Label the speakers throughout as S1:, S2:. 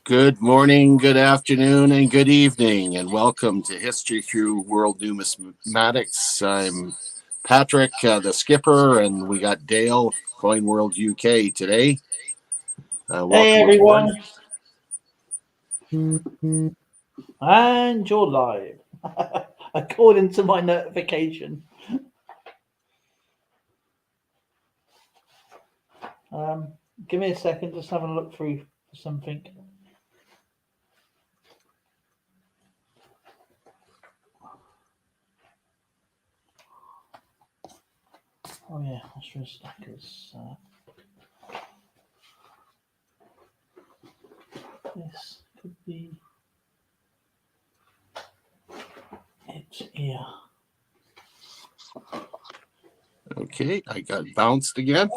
S1: Good morning, good afternoon, and good evening, and welcome to History Through World Numismatics. I'm Patrick, the skipper, and we got Dale, Coin World UK today.
S2: Hey everyone, and you're live, according to my notification. Give me a second, just having a look through for something. Oh yeah, Austrian stackers. This could be it here.
S1: Okay, I got bounced again.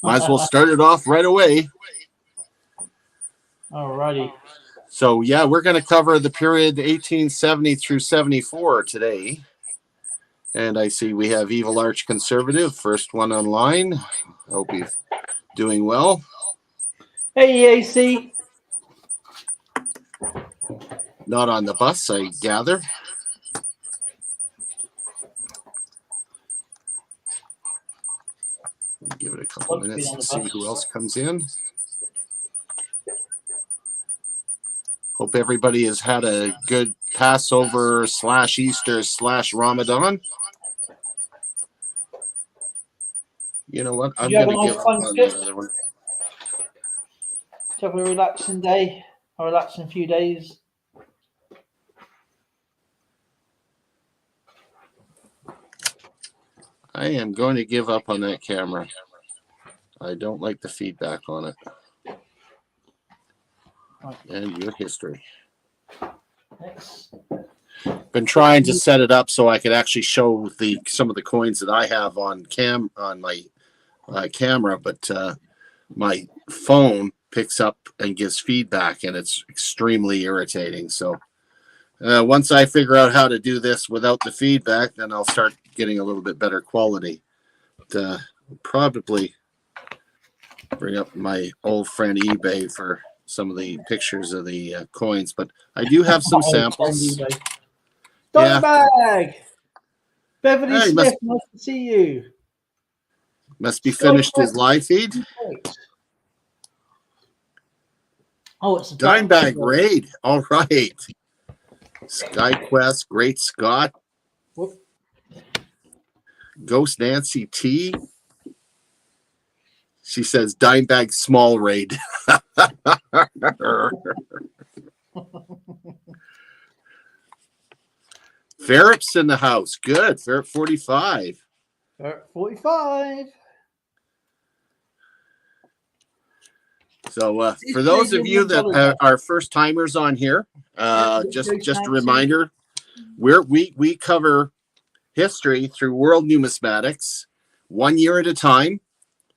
S1: Might as well start it off right away.
S2: Alrighty.
S1: So yeah, we're going to cover the period 1870 through 74 today. And I see we have Evil Arch Conservative, first one online. I hope you're doing well.
S2: Hey AC.
S1: Not on the bus, I gather. Give it a couple minutes to see who else comes in. Hope everybody has had a good Passover / Easter / Ramadan. You know what? I'm going to give up on the other one.
S2: Did you have a relaxing day? A relaxing few days?
S1: I am going to give up on that camera. I don't like the feedback on it. And your history.
S2: Next.
S1: Been trying to set it up so I could actually show some of the coins that I have on my camera, but my phone picks up and gives feedback, and it's extremely irritating. So once I figure out how to do this without the feedback, then I'll start getting a little bit better quality. But, probably bring up my old friend eBay for some of the pictures of the coins, but I do have some samples.
S2: Bag. Beverly Smith, nice to see you.
S1: Must be finished his live feed.
S2: Oh, it's a
S1: Dimebag raid. All right. SkyQuest, Great Scott.
S2: Whoop.
S1: Ghost Nancy T. She says Dimebag small raid. Ferrets in the house. Good. Ferret 45.
S2: Ferret 45.
S1: So for those of you that are first timers on here, just a reminder, we cover history through World Numismatics 1 year at a time.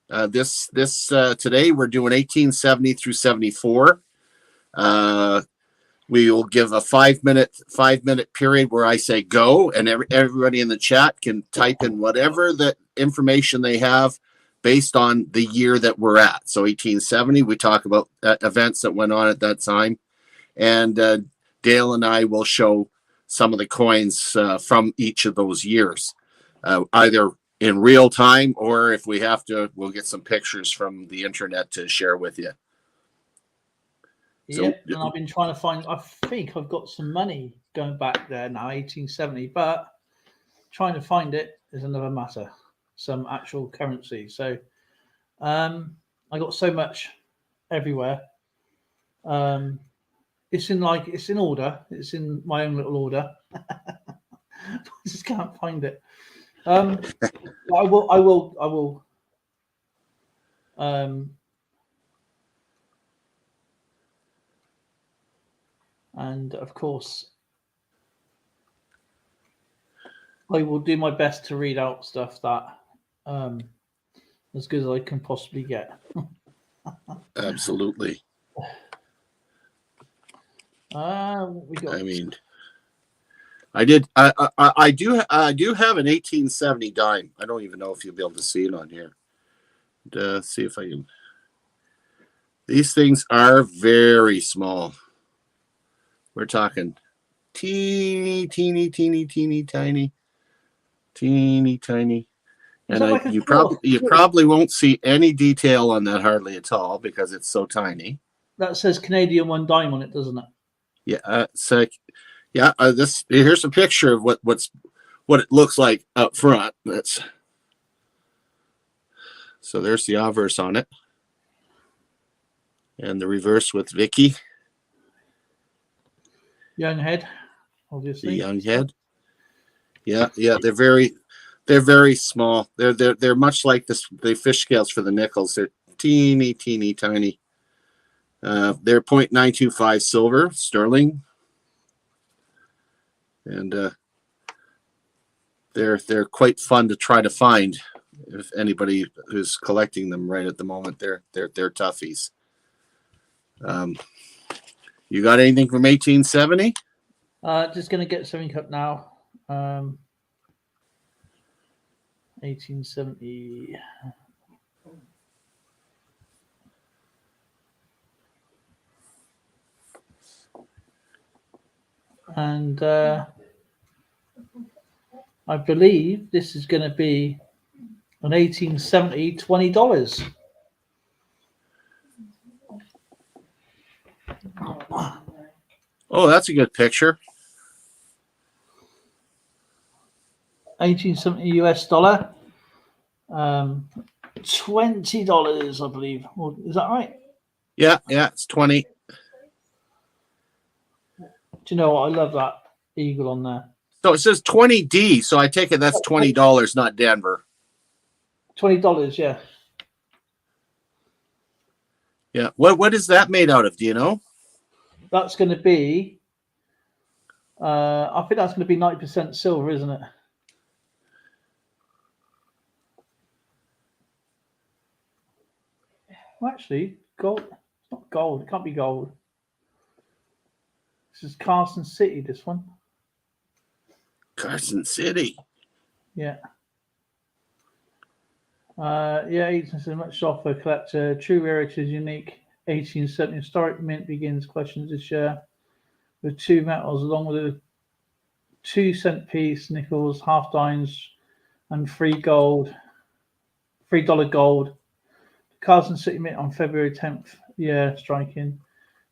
S1: Today we're doing 1870 through 74. We will give a 5 minute period where I say go, and everybody in the chat can type in whatever the information they have based on the year that we're at. So 1870, we talk about events that went on at that time, and Dale and I will show some of the coins from each of those years, either in real time, or if we have to, we'll get some pictures from the internet to share with you.
S2: Yeah, and I've been trying to find, I think I've got some money going back there now, 1870, but trying to find it is another matter, some actual currency. So I got so much everywhere. It's in order. It's in my own little order. I just can't find it. I will. And of course, I will do my best to read out stuff that as good as I can possibly get.
S1: Absolutely.
S2: I
S1: mean, I do have an 1870 dime. I don't even know if you'll be able to see it on here. See if I can. These things are very small. We're talking teeny, teeny, teeny, teeny, tiny, teeny, tiny. And you probably won't see any detail on that hardly at all because it's so tiny.
S2: That says Canadian one dime on it, doesn't it?
S1: Yeah. Here's a picture of what it looks like up front. So there's the obverse on it, and the reverse with Vicky.
S2: Young head, obviously.
S1: The young head. Yeah. They're very small. They're much like the fish scales for the nickels. They're teeny, teeny, tiny. They're 0.925 silver sterling, and they're quite fun to try to find. If anybody who's collecting them right at the moment, they're toughies. You got anything from 1870?
S2: Just going to get something up now. 1870. And I believe this is going to be an 1870 $20.
S1: Oh, that's a good picture.
S2: 1870 US dollar. $20, I believe. Is that right?
S1: Yeah, it's 20.
S2: Do you know what? I love that eagle on there.
S1: So it says 20D, so I take it that's $20, not Denver.
S2: $20, yeah.
S1: Yeah. What is that made out of? Do you know?
S2: That's going to be, I think that's going to be 90% silver, isn't it? Well, actually, gold. It's not gold. It can't be gold. This is Carson City, this one.
S1: Carson City.
S2: Yeah. It's a much softer collector. True rarity is unique. 1870 historic mint begins questions this year with two metals along with a 2-cent piece, nickels, half dimes, and $3 gold. Carson City Mint on February 10th. Yeah, striking.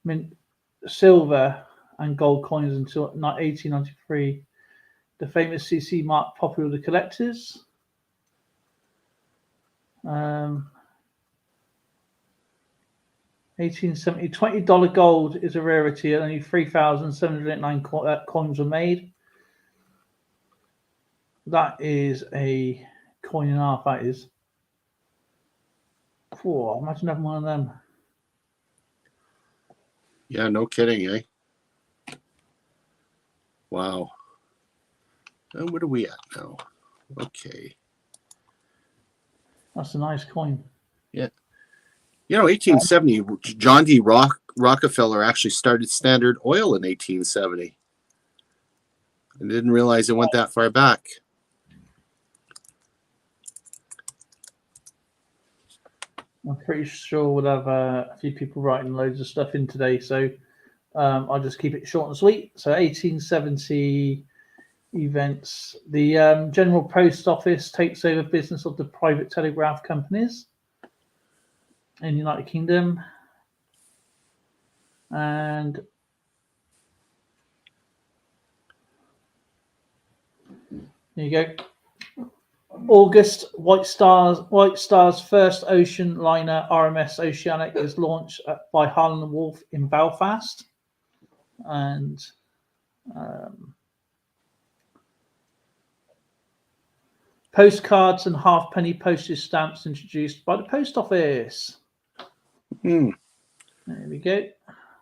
S2: Mint silver and gold coins until 1893. The famous CC mark popular with the collectors. 1870 $20 gold is a rarity. Only 3,789 coins were made. That is a coin and a half. That is. Oh, imagine having one of them.
S1: Yeah, no kidding, eh? Wow. And what are we at now? Okay.
S2: That's a nice coin.
S1: Yeah. 1870, John D. Rockefeller actually started Standard Oil in 1870. I didn't realize it went that far back.
S2: I'm pretty sure we'll have a few people writing loads of stuff in today, so I'll just keep it short and sweet. So 1870 events. The General Post Office takes over business of the private telegraph companies in the United Kingdom. And there you go. August, White Star's first ocean liner, RMS Oceanic, is launched by Harland & Wolff in Belfast. And postcards and halfpenny postage stamps introduced by the post office. There we go.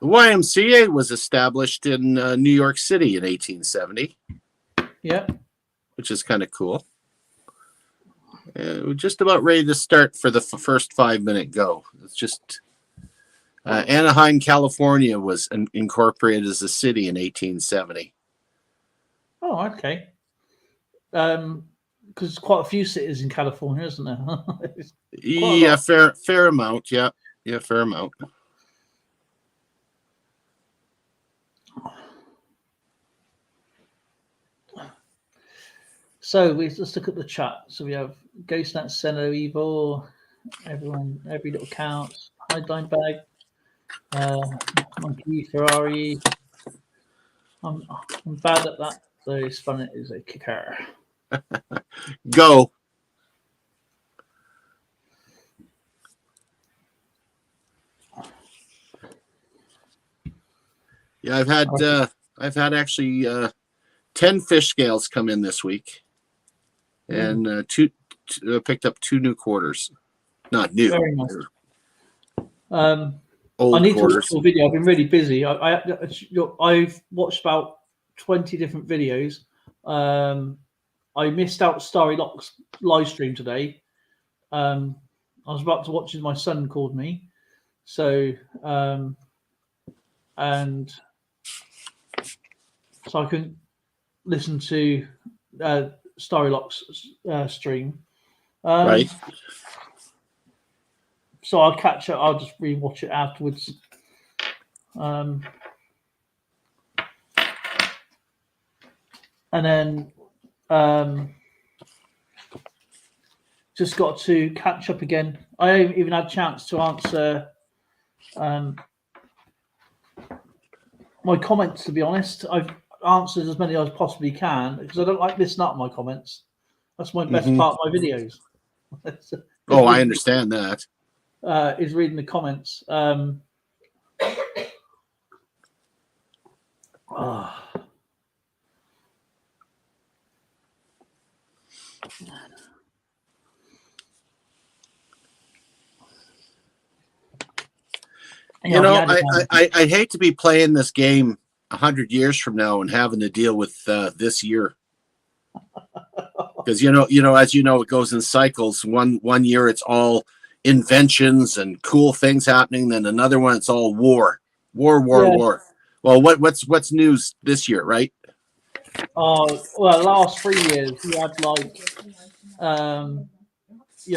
S1: The YMCA was established in New York City in 1870.
S2: Yeah.
S1: Which is kind of cool. We're just about ready to start for the first 5-minute go. It's just Anaheim, California was incorporated as a city in 1870.
S2: Oh, okay. Because there's quite a few cities in California, isn't there?
S1: Yeah, fair amount. Yeah, fair amount.
S2: So let's look at the chat. So we have Ghostnet, Senno, Evil, everyone, every little counts. Hi, Dimebag, Monkey, Ferrari. I'm bad at that. So it's fun. It is a kicker.
S1: Go. Yeah, I've had actually 10 fish scales come in this week, and picked up 2 new quarters. Not new.
S2: Very nice.
S1: Old
S2: I need
S1: quarters.
S2: to watch your video. I've been really busy. I've watched about 20 different videos. I missed out Starry Lock's live stream today. I was about to watch it. My son called me. So, and so I couldn't listen to Starry Lock's stream.
S1: Right.
S2: So I'll catch it. I'll just rewatch it afterwards. And then just got to catch up again. I haven't even had a chance to answer my comments, to be honest. I've answered as many as I possibly can because I don't like missing out on my comments. That's my best part of my videos.
S1: I understand that.
S2: Is reading the comments.
S1: You know, I hate to be playing this game 100 years from now and having to deal with this year, because you know, as you know, it goes in cycles. One year it's all inventions and cool things happening, then another one it's all war. Well, what's news this year, right?
S2: Well, last 3 years you had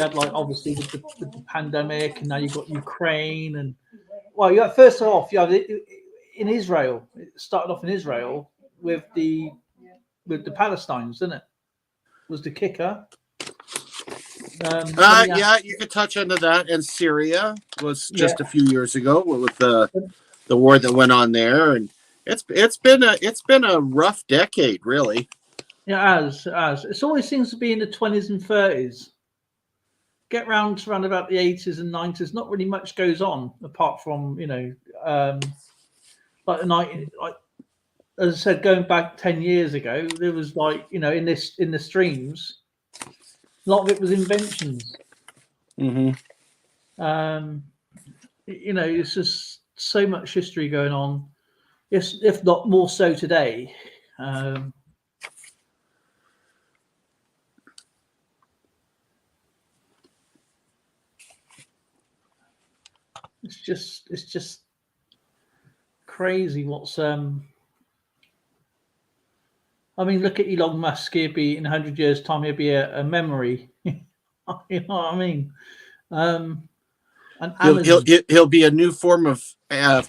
S2: obviously with the pandemic, and now you've got Ukraine, and well, you got first off you had it in Israel. It started off in Israel with the Palestinians, didn't it? Was the kicker.
S1: Yeah, you could touch into that. And Syria was just a few years ago with the war that went on there, and it's been a rough decade, really.
S2: Yeah, it has. It always seems to be in the 20s and 30s. Get round to around about the 80s and 90s, not really much goes on apart from like the night. Like as I said, going back 10 years ago, there was in the streams, a lot of it was inventions. It's just so much history going on, if not more so today. It's just crazy what's I mean, look at Elon Musk. He'll be in 100 years' time. He'll be a memory. You know what I mean? And
S1: he'll be a new form of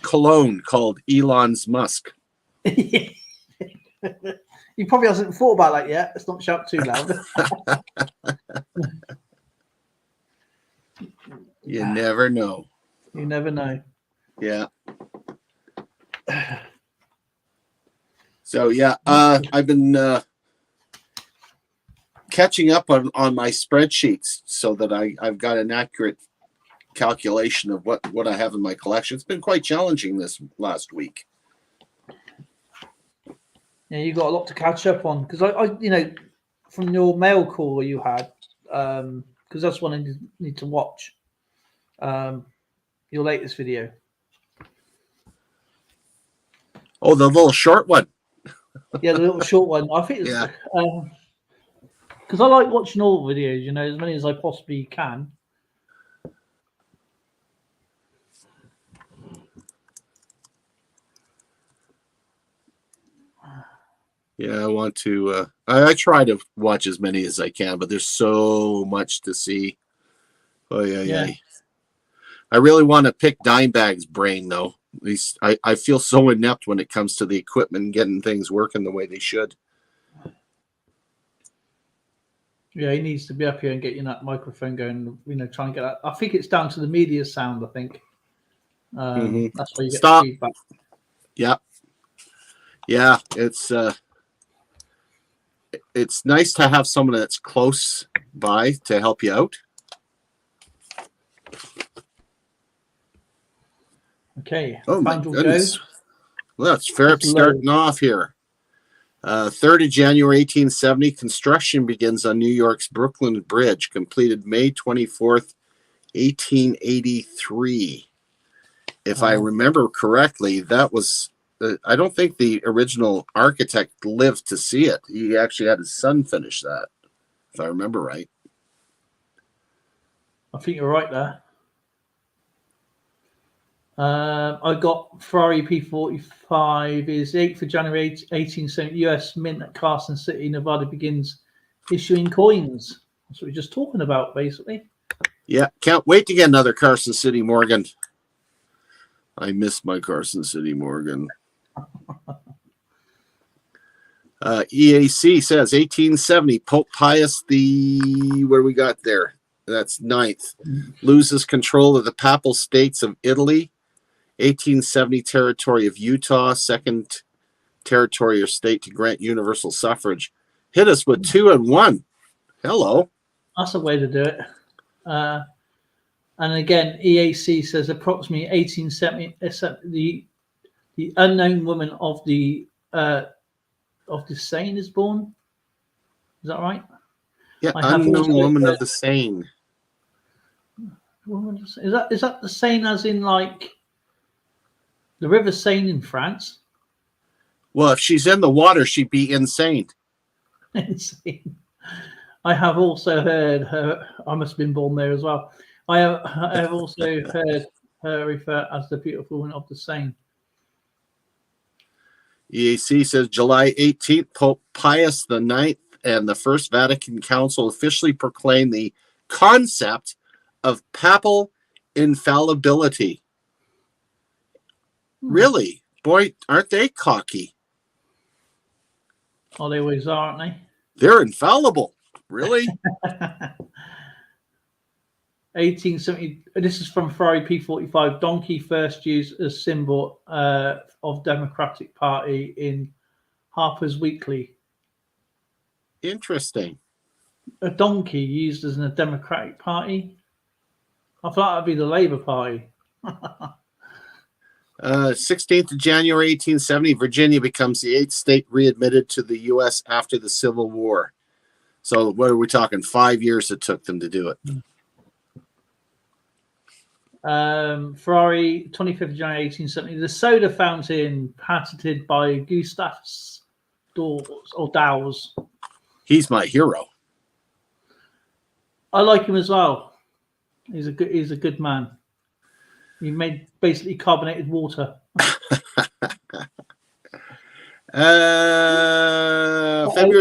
S1: cologne called Elon's Musk.
S2: He probably hasn't thought about that yet. Let's not shout too loud.
S1: You never know.
S2: You never know.
S1: Yeah. So yeah, I've been catching up on my spreadsheets so that I've got an accurate calculation of what I have in my collection. It's been quite challenging this last week.
S2: Yeah, you got a lot to catch up on because I from your mail call you had, because that's one I need to watch. Your latest video.
S1: Oh, the little short one.
S2: Yeah, the little short one. I think it's because I like watching all videos, as many as I possibly can.
S1: Yeah, I want to. I try to watch as many as I can, but there's so much to see. Oh yeah. I really want to pick Dimebag's brain, though. At least I feel so inept when it comes to the equipment and getting things working the way they should.
S2: Yeah, he needs to be up here and get that microphone going. Try and get that. I think it's down to the media sound. I think that's where you get
S1: Stop.
S2: the feedback.
S1: Yeah. It's nice to have someone that's close by to help you out.
S2: Okay.
S1: Oh my
S2: Final
S1: goodness.
S2: go.
S1: Well, it's Ferrip starting off here. 3rd of January, 1870, construction begins on New York's Brooklyn Bridge, completed May 24th, 1883. If I remember correctly, that was, I don't think the original architect lived to see it. He actually had his son finish that, if I remember right.
S2: I think you're right there. I got Ferrari P45 is 8th of January 1870. US Mint at Carson City, Nevada begins issuing coins. That's what we're just talking about, basically.
S1: Yeah, can't wait to get another Carson City Morgan. I miss my Carson City Morgan. EAC says 1870, Pope Pius the, what do we got there? That's 9th. Loses control of the Papal States of Italy. 1870, territory of Utah, 2nd territory or state to grant universal suffrage. Hit us with 2 and 1. Hello.
S2: That's a way to do it. And again, EAC says approximately 1870, the unknown woman of the Seine is born. Is that right?
S1: Yeah, unknown woman of the Seine.
S2: Is that the Seine as in like the River Seine in France?
S1: Well, if she's in the water, she'd be insane.
S2: Insane. I have also heard her. I must have been born there as well. I have also heard her referred as the beautiful woman of the Seine.
S1: EAC says July 18th, Pope Pius IX and the First Vatican Council officially proclaimed the concept of Papal Infallibility. Really? Boy, aren't they cocky?
S2: Oh, they always are, aren't they?
S1: They're infallible. Really?
S2: 1870. This is from Ferrari P45. Donkey first used as symbol of Democratic Party in Harper's Weekly.
S1: Interesting.
S2: A donkey used as in a Democratic Party? I thought that'd be the Labour Party.
S1: 16th of January, 1870, Virginia becomes the 8th state readmitted to the U.S. after the Civil War. So what are we talking? 5 years it took them to do it.
S2: Ferrari, 25th of January, 1870. The soda fountain patented by Gustavus Dawes.
S1: He's my hero.
S2: I like him as well. He's a good man. He made basically carbonated water.
S1: February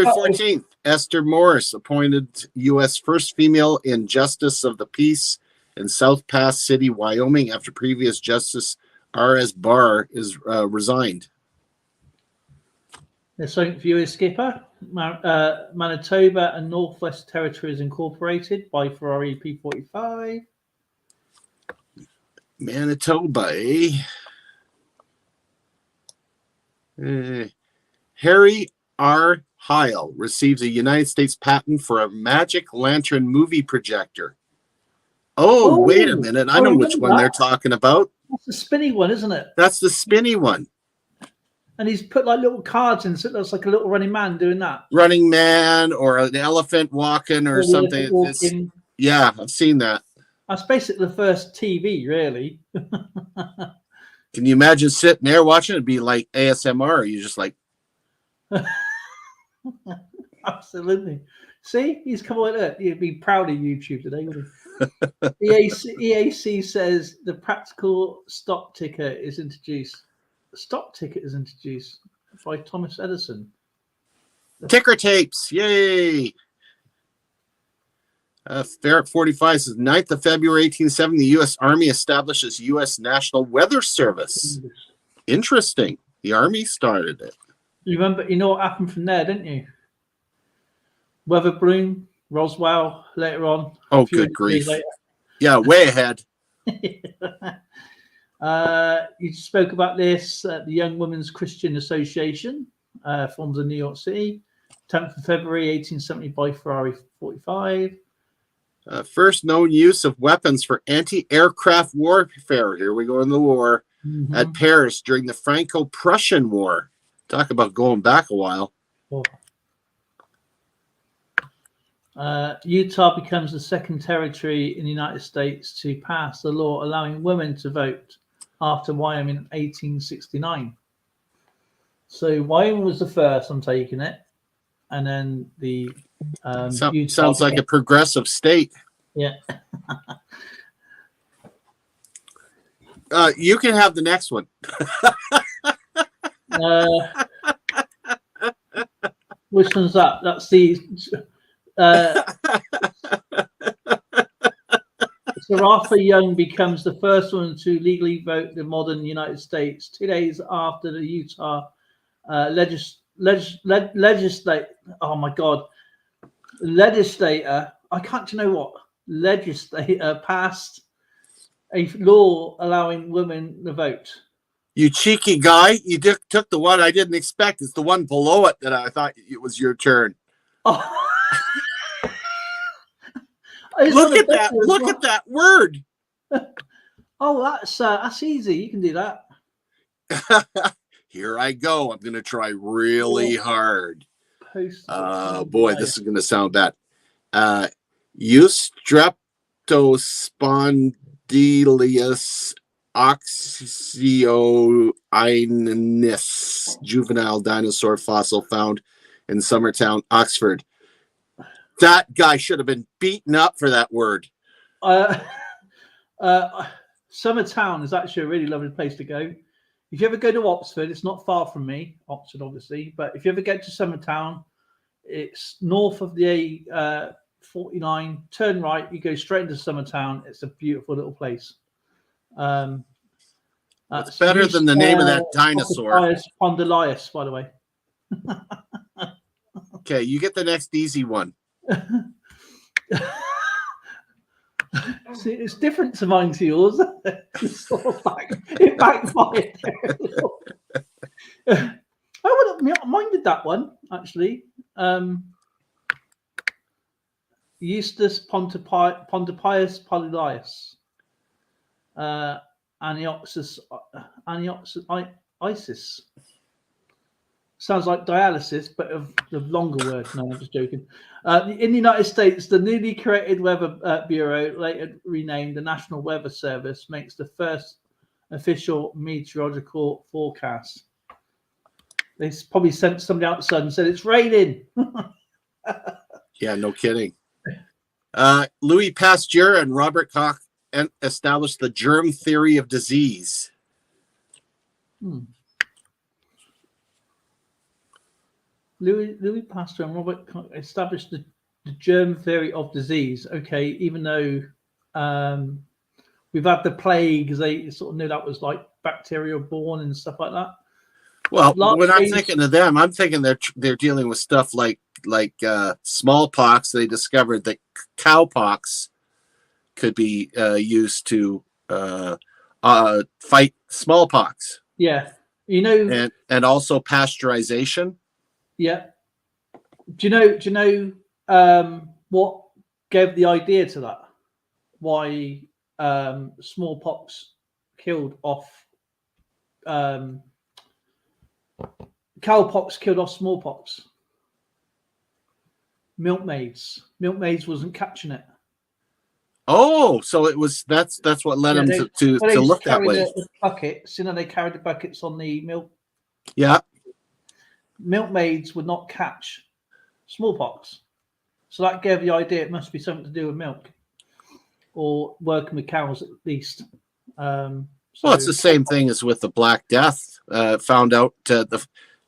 S1: 14th, Esther Morris appointed U.S. first female in Justice of the Peace in South Pass City, Wyoming, after previous Justice R.S. Barr is resigned.
S2: The second viewer skipper, Manitoba and Northwest Territories Incorporated by Ferrari P45.
S1: Manitoba, Harry R. Heil receives a United States patent for a magic lantern movie projector. Oh, wait a minute. I know which one they're talking about.
S2: That's the spinny one, isn't it?
S1: That's the spinny one.
S2: And he's put like little cards in, so it looks like a little running man doing that.
S1: Running man or an elephant walking or something. Yeah, I've seen that.
S2: That's basically the first TV, really.
S1: Can you imagine sitting there watching? It'd be like ASMR. You just like.
S2: Absolutely. See, he's come with it. He'd be proud of YouTube today, wouldn't he? EAC says the practical stock ticket is introduced. The stock ticket is introduced by Thomas Edison.
S1: Ticker tapes. Yay. Ferret 45 says 9th of February 1870, the U.S. Army establishes U.S. National Weather Service. Interesting. The Army started it.
S2: You remember, you know what happened from there, didn't you? Weather balloon Roswell later on.
S1: Oh,
S2: a few
S1: good grief.
S2: later.
S1: Yeah, way ahead.
S2: You spoke about this. The Young Women's Christian Association forms in New York City, 10th of February 1870 by Ferrari 45.
S1: First known use of weapons for anti-aircraft warfare. Here we go in the war at Paris during the Franco-Prussian War. Talk about going back a while.
S2: Utah becomes the second territory in the United States to pass the law allowing women to vote after Wyoming in 1869. So Wyoming was the first, I'm taking it. And then the
S1: sounds like a progressive state.
S2: Yeah.
S1: You can have the next one.
S2: Which one's that? That's the Sir Arthur Young becomes the first one to legally vote in the modern United States 2 days after the Utah legislator. I can't. You know what? Legislator passed a law allowing women to vote.
S1: You cheeky guy! You took the one I didn't expect. It's the one below it that I thought it was your turn.
S2: Oh.
S1: Look at that! Look at that word.
S2: Oh, that's easy. You can do that.
S1: Here I go. I'm going to try really hard. Boy, this is going to sound bad. Eustreptospondylus oxyoinis, juvenile dinosaur fossil found in Summertown, Oxford. That guy should have been beaten up for that word.
S2: Summertown is actually a really lovely place to go. If you ever go to Oxford, it's not far from me, Oxford obviously, but if you ever get to Summertown, it's north of the A49, turn right, you go straight into Summertown. It's a beautiful little place.
S1: It's better than the name of that dinosaur.
S2: Spondylus, by the way.
S1: Okay, you get the next easy one.
S2: See, it's different to mine to yours. It backfired. I would have minded that one actually. Eustace Pontipius Polylius, Antioxus Isis. Sounds like dialysis, but of the longer word. No, I'm just joking. In the United States, the newly created Weather Bureau, later renamed the National Weather Service, makes the first official meteorological forecast. They probably sent somebody outside and said, it's raining.
S1: Yeah, no kidding. Louis Pasteur and Robert Koch established the germ theory of disease.
S2: Louis Pasteur and Robert Koch established the germ theory of disease. Okay, even though we've had the plague, they sort of knew that was like bacterial born and stuff like that.
S1: Well, when I'm thinking of them, I'm thinking they're dealing with stuff like smallpox. They discovered that cowpox could be used to fight smallpox.
S2: Yeah, you know,
S1: and also pasteurization.
S2: Yeah. Do you know what gave the idea to that? Why smallpox killed off cowpox killed off smallpox? Milkmaids. Milkmaids wasn't catching it.
S1: Oh, so it was that's what led them to look that way.
S2: The buckets, they carried the buckets on the milk.
S1: Yeah.
S2: Milkmaids would not catch smallpox, so that gave the idea it must be something to do with milk or working with cows at least.
S1: Well, it's the same thing as with the Black Death. Found out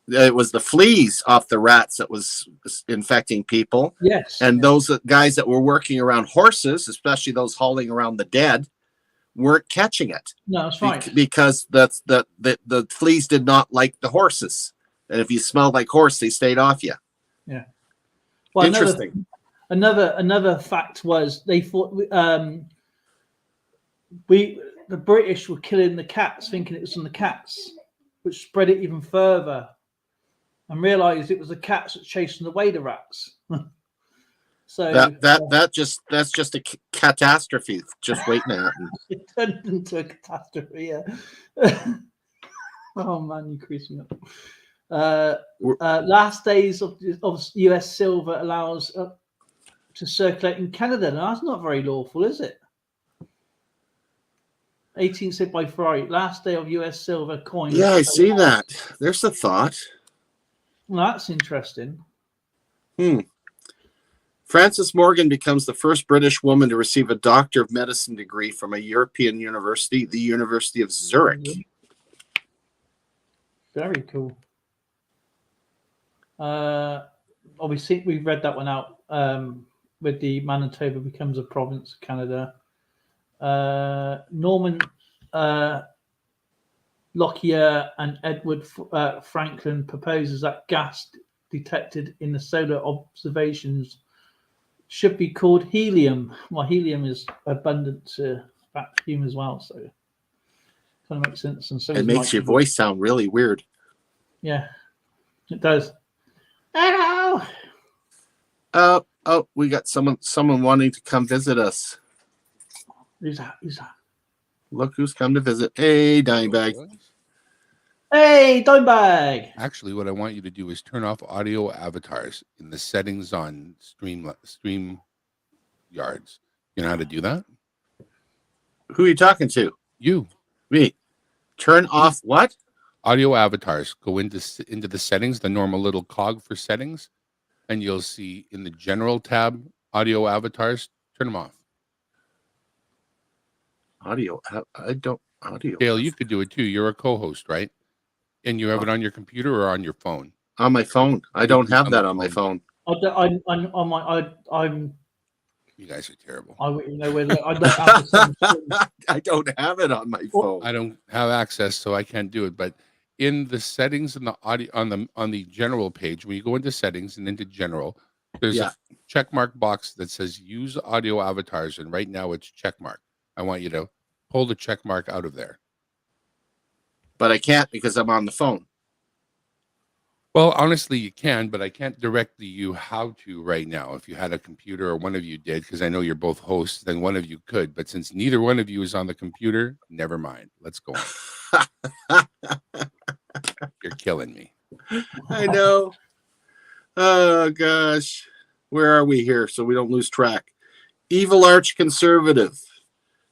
S1: it was the fleas off the rats that was infecting people.
S2: Yes,
S1: and those guys that were working around horses, especially those hauling around the dead, weren't catching it.
S2: No, that's right.
S1: Because the fleas did not like the horses. And if you smelled like horse, they stayed off you.
S2: Yeah. Well,
S1: interesting.
S2: Another fact was they thought the British were killing the cats, thinking it was from the cats, which spread it even further, and realised it was the cats that chasing away the rats. So
S1: that's just a catastrophe just waiting to happen.
S2: it turned into a catastrophe. Yeah. Oh man, you crease me up. Last days of US silver allows to circulate in Canada. Now that's not very lawful, is it? 18th said by Friday, last day of US silver coins.
S1: Yeah, I see that. There's the thought.
S2: Well, that's interesting.
S1: Frances Morgan becomes the first British woman to receive a Doctor of Medicine degree from a European university, the University of Zurich.
S2: Very cool. Obviously, we've read that one out with the Manitoba becomes a province of Canada. Norman Lockyer and Edward Franklin proposes that gas detected in the solar observations should be called helium. Well, helium is abundant to vacuum as well, so kind of makes sense. And so
S1: it makes your voice sound really weird.
S2: Yeah, it does. Hello.
S1: Oh, we got someone wanting to come visit us.
S2: Who's that? Who's that?
S1: Look who's come to visit. Hey, Dimebag.
S2: Hey, Dimebag.
S3: Actually, what I want you to do is turn off audio avatars in the settings on Stream Yards. You know how to do that?
S1: Who are you talking to?
S3: You.
S1: Me. Turn off what?
S3: Audio avatars. Go into the settings, the normal little cog for settings, and you'll see in the general tab, audio avatars. Turn them off.
S1: Audio. I don't. Audio.
S3: Dale, you could do it too. You're a co-host, right? And you have it on your computer or on your phone?
S1: On my phone. I don't have that on my phone.
S2: I'm.
S3: You guys are terrible.
S2: I don't have the
S1: I don't have it on my phone.
S3: I don't have access, so I can't do it. But in the settings in the audio on the general page, when you go into settings and into general, there's a check mark box that says use audio avatars, and right now it's check mark. I want you to pull the check mark out of there.
S1: But I can't because I'm on the phone.
S3: Well, honestly, you can, but I can't direct you how to right now. If you had a computer or one of you did, because I know you're both hosts, then one of you could. But since neither one of you is on the computer, never mind. Let's go on. You're killing me.
S1: I know. Oh, gosh. Where are we here so we don't lose track? Evil arch conservative.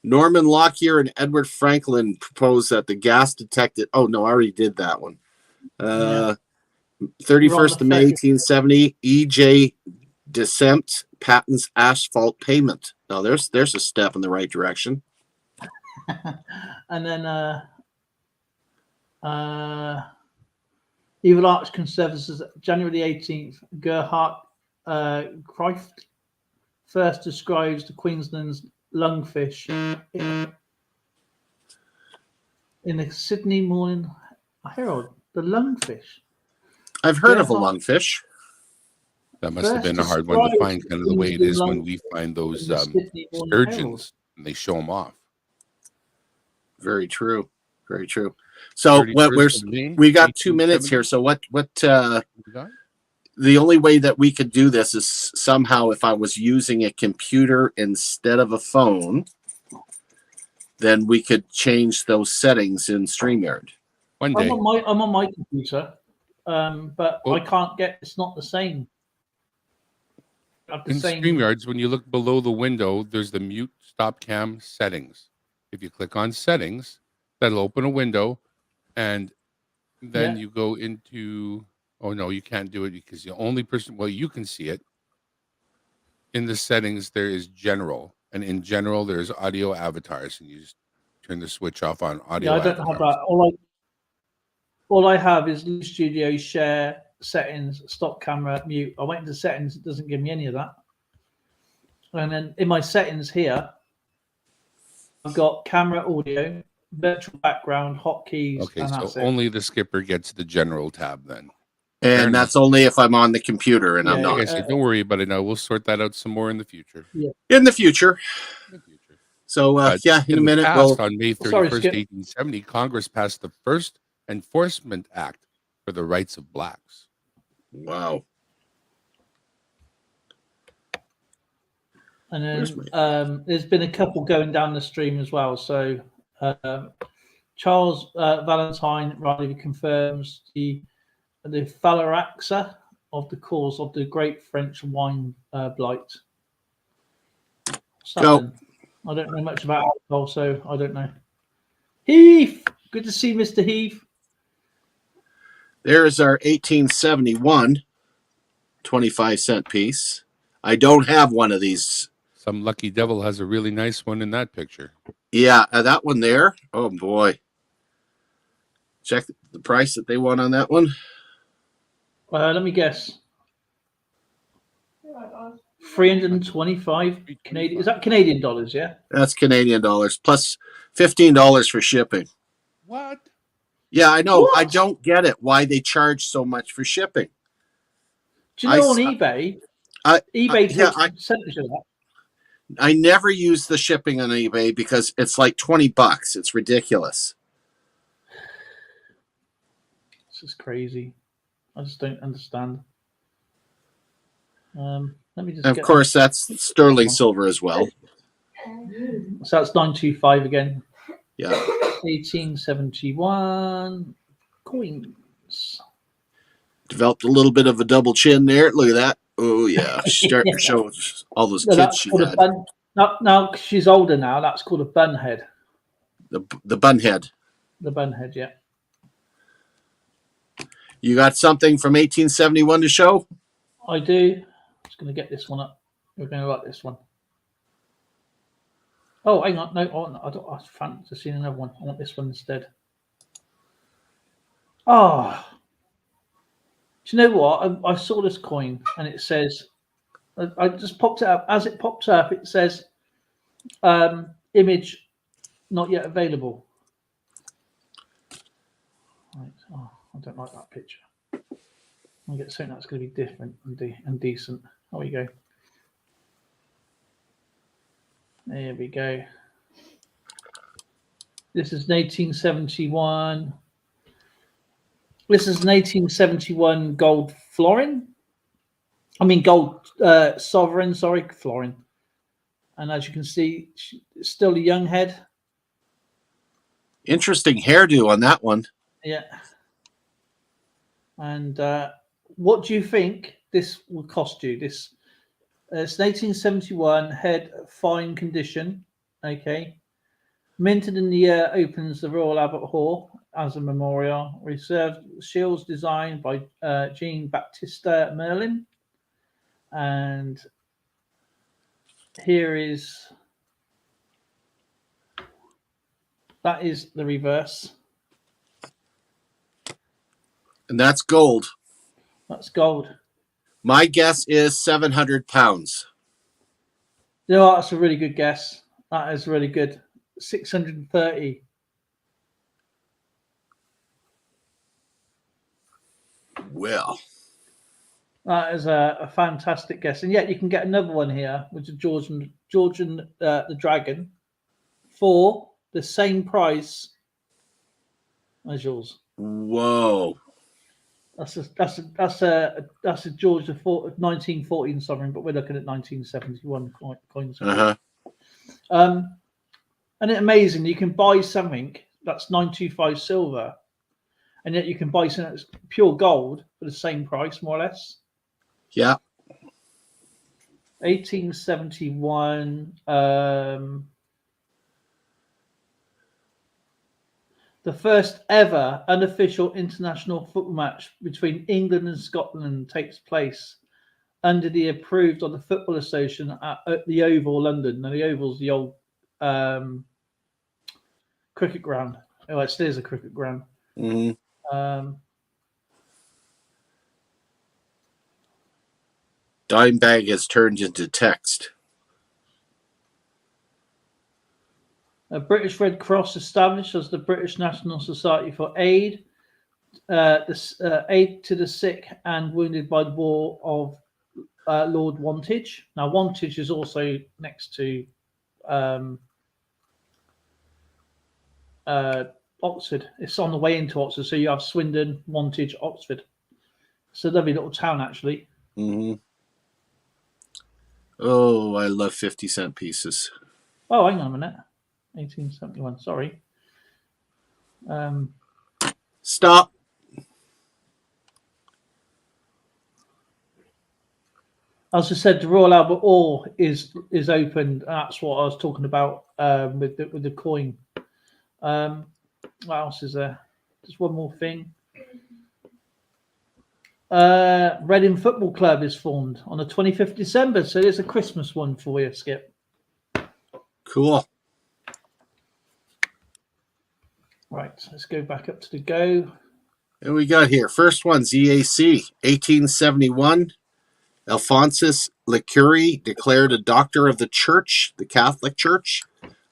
S1: Norman Lockyer and Edward Franklin proposed that the gas detected. Oh, no, I already did that one. 31st of May, 1870, E.J. Descent patents asphalt pavement. Now, there's a step in the right direction.
S2: And then Evil Arch Conservatives, January the 18th, Gerhard Kreeft first describes the Queensland's lungfish in the Sydney Morning Herald. The lungfish.
S3: I've heard of a lungfish. That must have been a hard one to find, kind of the way it is when we find those sturgeons and they show them off.
S1: Very true. Very true. So we got 2 minutes here. So what the only way that we could do this is somehow if I was using a computer instead of a phone, then we could change those settings in StreamYard.
S3: One day.
S2: I'm on my computer, but I can't get. It's not the same.
S3: In StreamYards, when you look below the window, there's the mute stop cam settings. If you click on settings, that'll open a window, and then you go into. Oh no, you can't do it because the only person. Well, you can see it. In the settings, there is general, and in general, there's audio avatars, and you just turn the switch off on audio.
S2: Yeah, I don't have that. All I have is Loop Studio, share, settings, stop camera, mute. I went into settings, it doesn't give me any of that. And then in my settings here, I've got camera, audio, virtual background, hotkeys.
S3: Okay, so only the skipper gets the general tab then. Fair
S1: And that's only if I'm on the computer, and I'm
S2: Yeah,
S1: not.
S3: Like I said, don't worry about it now. We'll sort that out some more in the future.
S1: In the future. So, yeah, in a
S3: the
S1: minute,
S3: past,
S1: we'll...
S3: on May 31st,
S2: Sorry, Skip.
S3: 1870, Congress passed the first Enforcement Act for the rights of blacks.
S1: Wow.
S2: And
S1: Where's
S2: then there's been a couple going down the stream as well. So Charles Valentine Riley confirms the phalaxia of the cause of the great French wine blight. What's that
S1: Go.
S2: then? I don't know much about alcohol, so I don't know. Heath, good to see Mr. Heath.
S1: There's our 1871 25-cent piece. I don't have one of these.
S3: Some lucky devil has a really nice one in that picture.
S1: Yeah, that one there. Oh, boy. Check the price that they want on that one.
S2: Let me guess. 325 Canadian. Is that Canadian dollars? Yeah.
S1: That's Canadian dollars plus $15 for shipping.
S3: What?
S1: Yeah, I know.
S2: What?
S1: I don't get it. Why they charge so much for shipping?
S2: Do you know on eBay? eBay takes a percentage of that.
S1: I never use the shipping on eBay because it's like $20. It's ridiculous.
S2: This is crazy. I just don't understand. Let me just.
S1: And of course, that's sterling silver as well.
S2: So that's 925 again.
S1: Yeah.
S2: 1871 coins.
S1: Developed a little bit of a double chin there. Look at that. Oh yeah, she's starting to show all those kids she had.
S2: No, she's older now. That's called a bun head.
S1: The bun head.
S2: The bun head, yeah.
S1: You got something from 1871 to show?
S2: I do. Just going to get this one up. We're going to like this one. Oh, hang on. No, I don't. I fancy seeing another one. I want this one instead. Oh. Do you know what? I saw this coin and it says, I just popped it up. As it pops up, it says, image not yet available. Right. Oh, I don't like that picture. I'll get something that's going to be different and decent. There we go. There we go. This is 1871. This is an 1871 gold florin. I mean gold sovereign, sorry, florin. And as you can see, it's still a young head.
S1: Interesting hairdo on that one.
S2: Yeah. And what do you think this will cost you? It's 1871 head, fine condition. Okay. Minted in the year opens the Royal Albert Hall as a memorial. Reserved shields designed by Jean-Baptiste Merlin. And here is, that is the reverse.
S1: And that's gold.
S2: That's gold.
S1: My guess is 700 pounds.
S2: You know what? That's a really good guess. That is really good. 630.
S1: Well,
S2: That is a fantastic guess. And yet you can get another one here, which is Georgian the Dragon, for the same price as yours.
S1: whoa.
S2: That's a George the 1914 sovereign, but we're looking at 1971 coins. And it's amazing. You can buy something that's 925 silver, and yet you can buy something that's pure gold for the same price, more or less.
S1: Yeah.
S2: 1871. The first ever unofficial international football match between England and Scotland takes place under the approved of the Football Association at the Oval, London. Now, the Oval's the old cricket ground. Oh, it still is a cricket ground.
S1: Mm-hmm. Dime bag has turned into text.
S2: A British Red Cross established as the British National Society for Aid aid to the sick and wounded by the war of Lord Wantage. Now, Wantage is also next to Oxford. It's on the way into Oxford, so you have Swindon, Wantage, Oxford. It's a lovely little town, actually.
S1: Mm-hmm. Oh, I love 50-cent pieces.
S2: Oh, hang on a minute. 1871. Sorry.
S1: Stop.
S2: As I said, the Royal Albert Hall is open. That's what I was talking about with the coin. What else is there? Just one more thing. Reading Football Club is formed on the 25th of December, so there's a Christmas one for you, Skip.
S1: Cool.
S2: Right, let's go back up to the go.
S1: And we got here. First one's EAC, 1871. Alphonsus Lecuri declared a doctor of the church, the Catholic Church.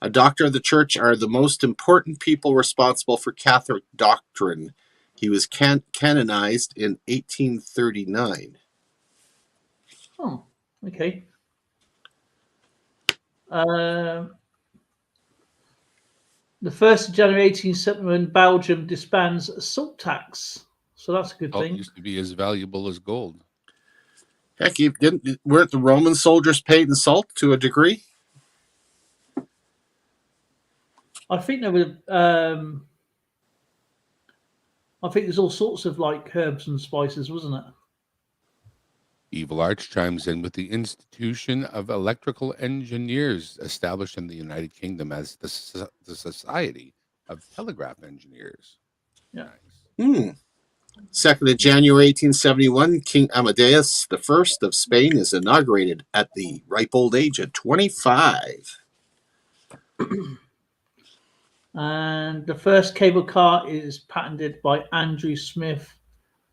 S1: A doctor of the church are the most important people responsible for Catholic doctrine. He was canonized in 1839.
S2: Oh, okay. The 1st of January 1871, Belgium disbands a salt tax. So that's a good
S3: Salt
S2: thing.
S3: used to be as valuable as gold.
S1: Heck, weren't the Roman soldiers paid in salt to a degree?
S2: I think there were. I think there's all sorts of like herbs and spices, wasn't it?
S3: Evil Arch chimes in with the Institution of Electrical Engineers, established in the United Kingdom as the Society of Telegraph Engineers.
S2: Yeah.
S3: Nice.
S1: 2nd of January 1871, King Amadeus I of Spain is inaugurated at the ripe old age of 25.
S2: And the first cable car is patented by Andrew Smith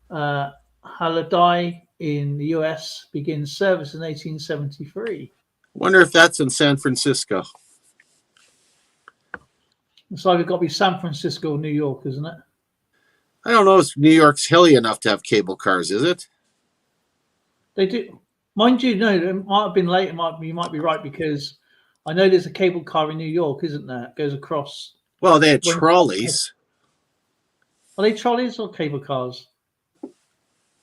S2: Halliday in the US, begins service in 1873.
S1: Wonder if that's in San Francisco.
S2: It's either got to be San Francisco or New York, isn't it?
S1: I don't know if New York's hilly enough to have cable cars, is it?
S2: They do. Mind you, no, it might have been late. You might be right, because I know there's a cable car in New York, isn't there? It goes across.
S1: Well, they had trolleys.
S2: Are they trolleys or cable cars?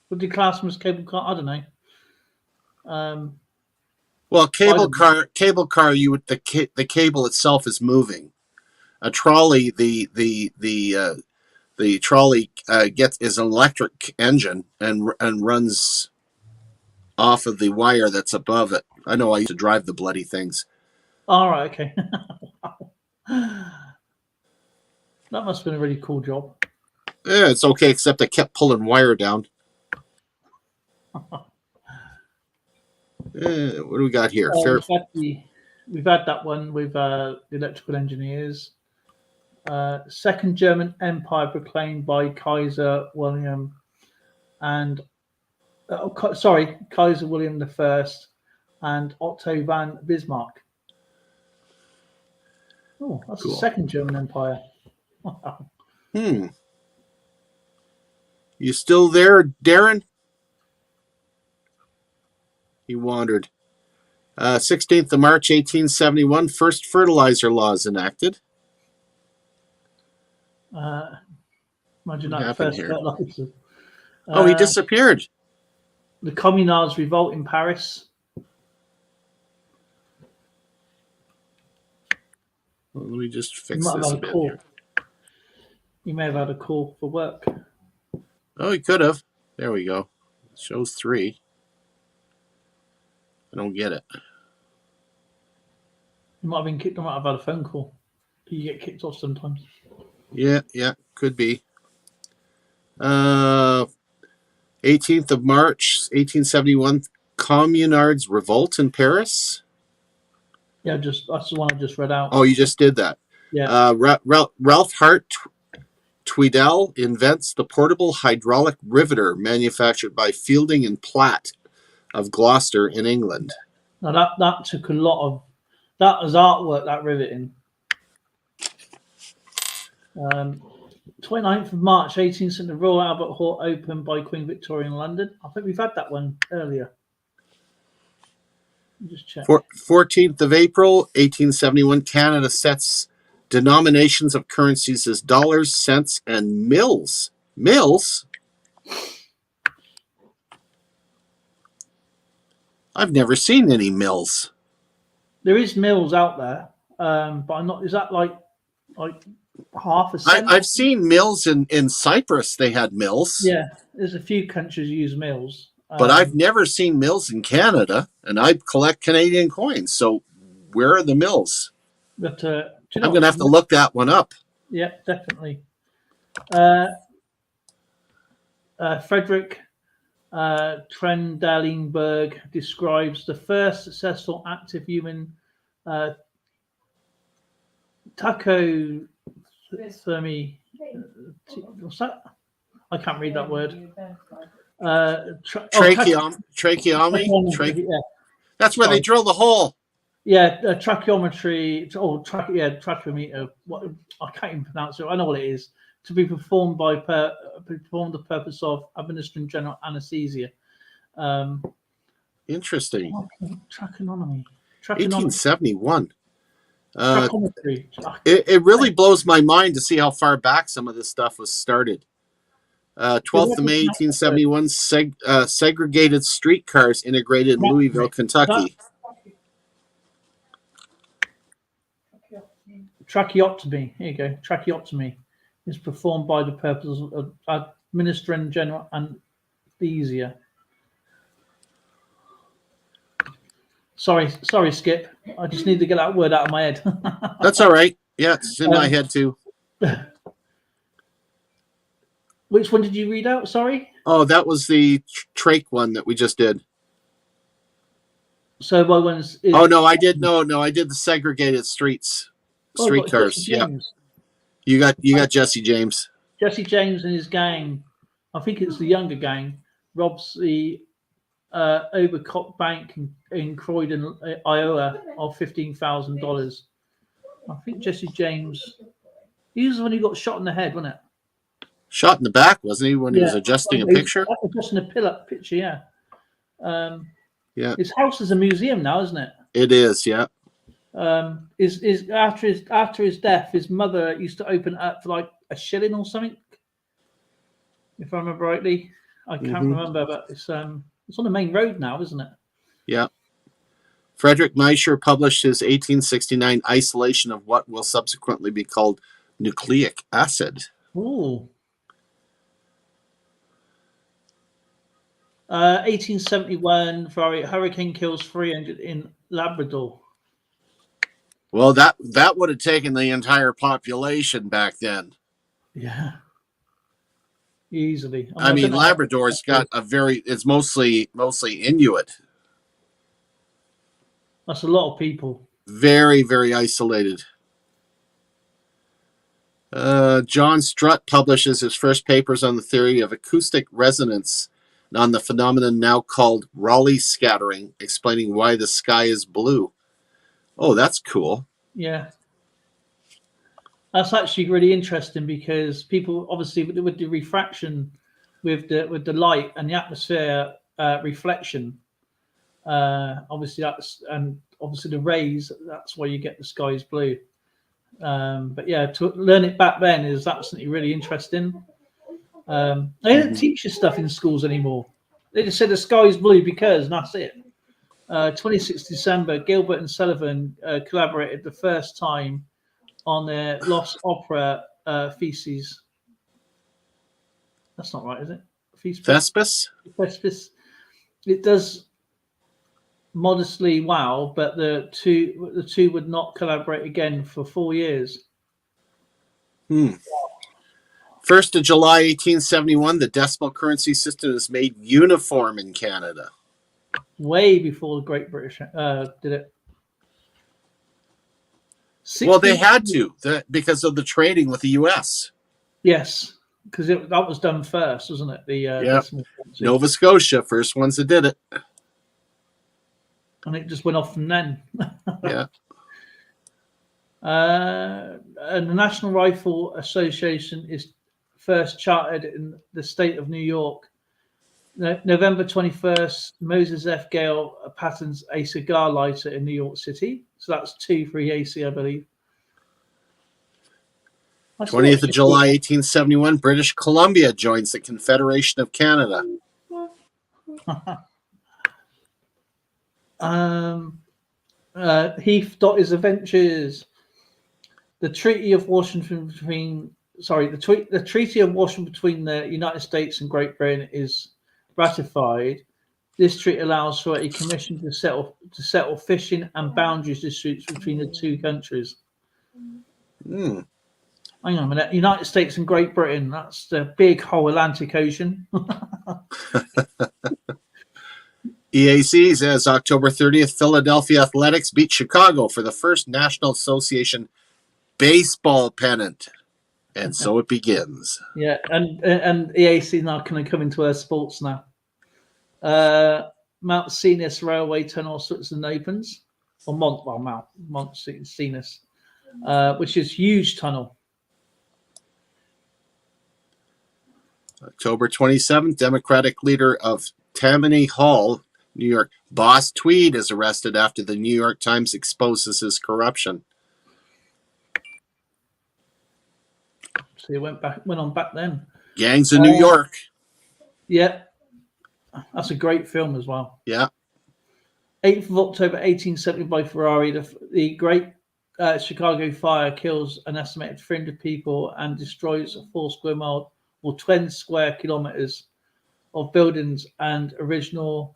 S2: Would you class them as cable car? I don't know.
S1: Well, cable car, you would the cable itself is moving. A trolley, the trolley is an electric engine and runs off of the wire that's above it. I know I used to drive the bloody things.
S2: All right, okay. That must have been a really cool job.
S1: Yeah, it's okay, except I kept pulling wire down. What do we got here?
S2: We've had that one with the electrical engineers. Second German Empire proclaimed by Kaiser William and Kaiser William I and Otto von Bismarck. Oh, that's cool. The Second German Empire. Wow.
S1: You still there, Darren? He wandered. 16th of March, 1871, first fertilizer laws enacted.
S2: Imagine that first fertilizer.
S1: He disappeared.
S2: The Communards revolt in Paris.
S1: Well, let me just fix this a bit here.
S2: You may have had a call for work.
S1: Oh, he could have. There we go. It shows 3. I don't get it.
S2: You might have been kicked. I might have had a phone call. You get kicked off sometimes.
S1: Yeah, could be. 18th of March, 1871, Communard's revolt in Paris.
S2: Yeah, that's the one I just read out.
S1: Oh, you just did that.
S2: Yeah.
S1: Ralph Hart Tweedale invents the portable hydraulic riveter manufactured by Fielding and Platt of Gloucester in England.
S2: Now that took a lot of. That was artwork, that riveting. 29th of March, 1870, the Royal Albert Hall opened by Queen Victoria in London. I think we've had that one earlier. Just check.
S1: 14th of April, 1871, Canada sets denominations of currencies as dollars, cents, and mills. Mills? I've never seen any mills.
S2: There is mills out there, but I'm not. Is that like half a cent?
S1: I've seen mills in Cyprus. They had mills.
S2: Yeah, there's a few countries use mills.
S1: But I've never seen mills in Canada, and I collect Canadian coins. So where are the mills?
S2: But do you
S1: I'm going to have to look that one up.
S2: Yeah, definitely. Frederick Trendelenburg describes the first successful active human tachythermy. What's that? I can't read that word.
S1: Tracheotomy.
S2: Yeah.
S1: That's where they drill the hole.
S2: Yeah, tracheometry. Tracheometer. What I can't even pronounce it. I know what it is. To be performed the purpose of administering general anesthesia.
S1: Interesting.
S2: Tracheotomy.
S1: 1871.
S2: Tracheometry.
S1: It really blows my mind to see how far back some of this stuff was started. 12th of May, 1871, segregated streetcars integrated in Louisville, Kentucky.
S2: Tracheotomy. Here you go. Tracheotomy is performed by the purpose of administering general anesthesia. Sorry, Skip. I just need to get that word out of my head.
S1: That's all right. Yeah, it's in my head too.
S2: Which one did you read out? Sorry.
S1: Oh, that was the trach one that we just did.
S2: So my one's.
S1: Oh no, I did I did the segregated streetcars. Yeah. You got Jesse James.
S2: Jesse James and his gang. I think it's the younger gang. Robs the Overcock Bank in Croydon, Iowa, of $15,000. I think Jesse James. He was the one who got shot in the head, wasn't it?
S1: Shot in the back, wasn't he, when he was adjusting a picture?
S2: Adjusting a picture, yeah.
S1: Yeah.
S2: His house is a museum now, isn't it?
S1: It is, yeah.
S2: Is after his death, his mother used to open it up for like a shilling or something, if I remember rightly. I can't remember, but it's on the main road now, isn't it?
S1: Yeah. Frederick Meischer published his 1869 isolation of what will subsequently be called nucleic acid.
S2: Ooh. 1871, hurricane kills 300 in Labrador.
S1: Well, that would have taken the entire population back then.
S2: Yeah. Easily.
S1: I mean, Labrador's got it's mostly Inuit.
S2: That's a lot of people.
S1: Very, very isolated. John Strutt publishes his first papers on the theory of acoustic resonance and on the phenomenon now called Raleigh Scattering, explaining why the sky is blue. Oh, that's cool.
S2: Yeah. That's actually really interesting because people obviously with the refraction, with the light and the atmosphere reflection, obviously the rays. That's why you get the sky's blue. But yeah, to learn it back then is absolutely really interesting. They don't teach you stuff in schools anymore. They just say the sky's blue because, and that's it. 26th December, Gilbert and Sullivan collaborated the first time on their lost opera Theses. That's not right, is it?
S1: Thespis?
S2: Thespis. It does modestly wow, but the two would not collaborate again for 4 years.
S1: 1st of July 1871, the decimal currency system is made uniform in Canada.
S2: Way before the Great British did it.
S1: Well, they had to because of the trading with the U.S.
S2: Yes, because that was done first, wasn't it? The
S1: Nova Scotia, first ones that did it.
S2: And it just went off from then.
S1: Yeah.
S2: And the National Rifle Association is first chartered in the state of New York. November 21st, Moses F. Gale patents a cigar lighter in New York City. So that's 2 for EAC, I believe.
S1: 20th of July, 1871, British Columbia joins the Confederation of Canada.
S2: Heath got his adventures. The Treaty of Washington between the Treaty of Washington between the United States and Great Britain is ratified. This treaty allows for a commission to settle fishing and boundaries disputes between the two countries.
S1: Hmm.
S2: Hang on a minute. United States and Great Britain. That's the big whole Atlantic Ocean.
S1: EAC says October 30th, Philadelphia Athletics beat Chicago for the first National Association baseball pennant. And so it begins.
S2: Yeah, and EAC now can come into our sports now. Mount Cenis Railway Tunnel Switzerland opens. Or Mount Cenis, which is huge tunnel.
S1: October 27th, Democratic leader of Tammany Hall, New York, Boss Tweed, is arrested after the New York Times exposes his corruption.
S2: So he went on back then.
S1: Gangs of New York.
S2: Yeah. That's a great film as well.
S1: Yeah.
S2: 8th of October, 1870 by Ferrari, the Great Chicago Fire kills an estimated 300 people and destroys 4 square mile or 20 square kilometers of buildings and original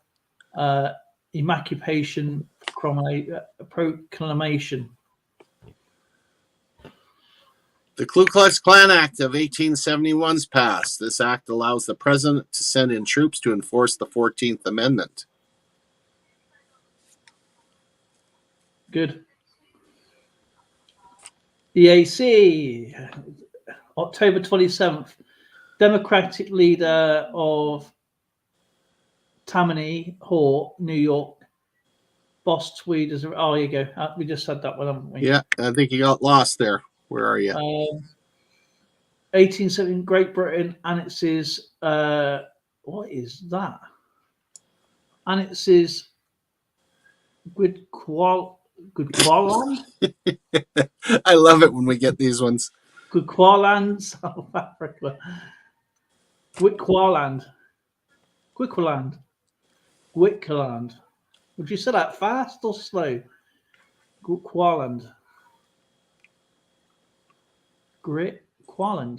S2: Emancipation Proclamation.
S1: The Ku Klux Klan Act of 1871 is passed. This act allows the president to send in troops to enforce the 14th Amendment.
S2: Good. EAC, October 27th, Democratic leader of Tammany Hall, New York, Boss Tweed is. Oh, here you go. We just said that one, haven't we?
S1: Yeah, I think you got lost there. Where are you?
S2: 1870, Great Britain annexes. What is that? Annexes Gwydion.
S1: I love it when we get these ones.
S2: Gwydion, South Africa. Gwydion. Would you say that fast or slow? Gwydion. Gwydion.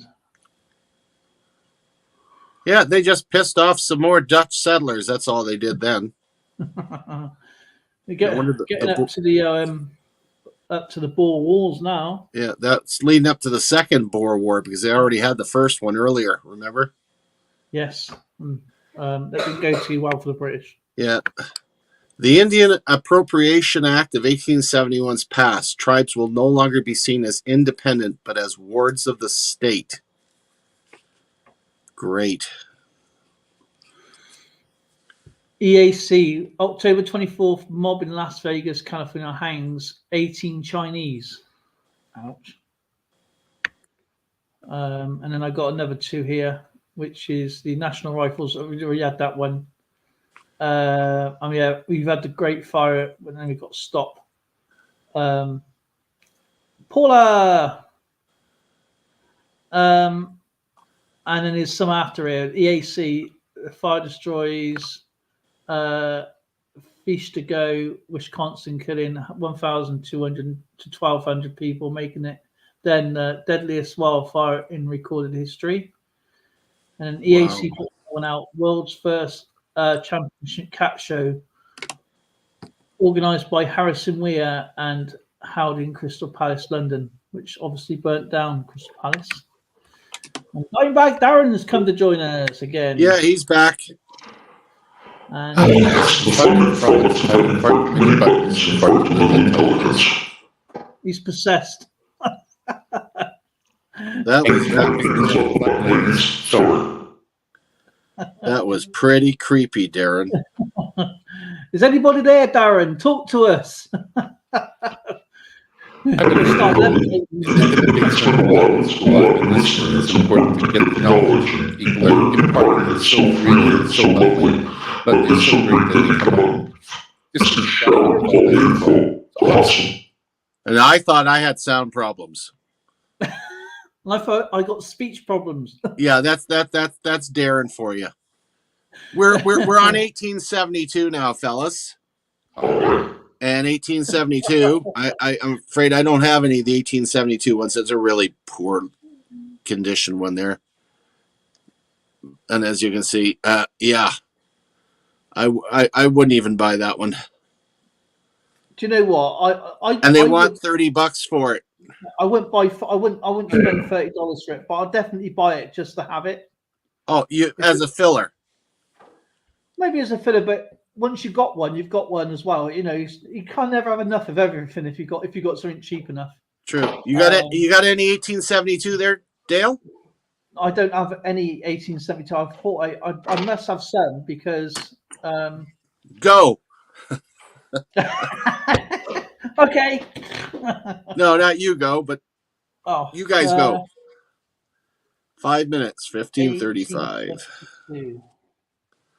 S1: Yeah, they just pissed off some more Dutch settlers. That's all they did then.
S2: We're getting up to the Boer Wars now.
S1: Yeah, that's leading up to the Second Boer War because they already had the first one earlier. Remember?
S2: Yes. That didn't go too well for the British.
S1: Yeah. The Indian Appropriation Act of 1871 is passed. Tribes will no longer be seen as independent, but as wards of the state. Great.
S2: EAC, October 24th, mob in Las Vegas, California hangs 18 Chinese. Ouch. And then I got another 2 here, which is the National Rifles. We already had that one. Yeah, we've had the Great Fire, but then we got stopped. Paula. And then there's some after here. EAC, the fire destroys Fish to Go, Wisconsin, killing 1,200 to 1,200 people, making it then the deadliest wildfire in recorded history. And then EAC put one out, world's first championship cat show, organised by Harrison Weir and held in Crystal Palace, London, which obviously burnt down Crystal Palace. And going back, Darren has come to join us again.
S1: Yeah, he's back.
S2: And he's possessed.
S1: That was pretty creepy, Darren.
S2: Is anybody there, Darren? Talk to us. Start levitating.
S3: It's important to get the knowledge and people are imparting it so freely and so lightly, but it's so great that they come up just to share all that info. It's awesome.
S1: And I thought I had sound problems.
S2: I thought I got speech problems.
S1: Yeah, that's Darren for you. We're on 1872 now, fellas. And 1872, I'm afraid I don't have any of the 1872 ones. It's a really poor condition one there. And as you can see, yeah, I wouldn't even buy that one.
S2: Do you know what?
S1: And they want $30 for it.
S2: I wouldn't buy. I wouldn't spend $30 for it, but I'll definitely buy it just to have it.
S1: Oh, you as a filler?
S2: Maybe as a filler, but once you've got one, you've got one as well. You know, you can't never have enough of everything if you got something cheap enough.
S1: True. You got it. You got any 1872 there, Dale?
S2: I don't have any 1872. I thought I must have some because.
S1: Go.
S2: Okay.
S1: No, not you go, but you guys go. 5 minutes, 15:35.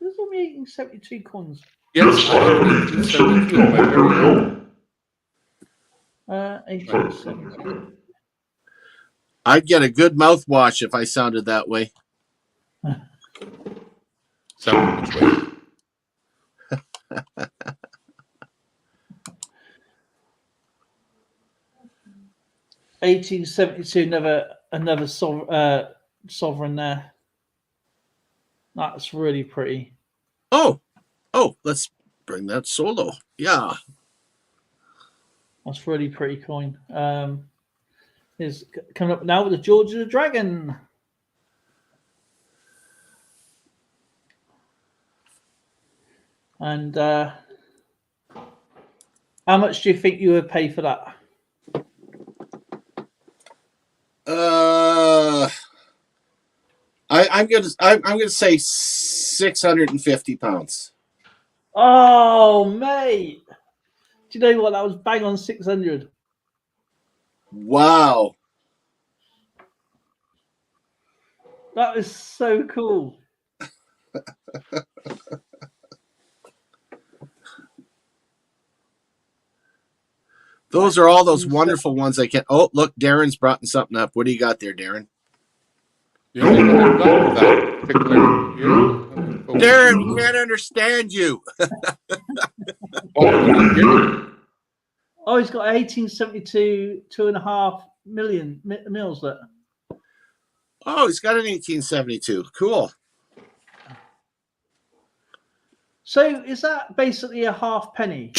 S2: There's only 1872 coins.
S3: Yes, 1872, my very own.
S2: 1872.
S1: I'd get a good mouthwash if I sounded that way.
S3: Sound which way?
S2: 1872, another sovereign there. That's really pretty.
S1: Oh, let's bring that solo. Yeah.
S2: That's really pretty coin. Is coming up now with the George of the Dragon. And how much do you think you would pay for that?
S1: I'm gonna say £650.
S2: Oh, mate! Do you know what? That was bang on 600.
S1: Wow.
S2: That is so cool.
S1: Those are all those wonderful ones I can't. Oh, look, Darren's brought something up. What do you got there, Darren?
S3: The only one I've got with that particular
S1: Darren, we can't understand you.
S2: Oh, he's got 1872, 2.5 million mils there.
S1: Oh, he's got an 1872. Cool.
S2: So is that basically a half penny?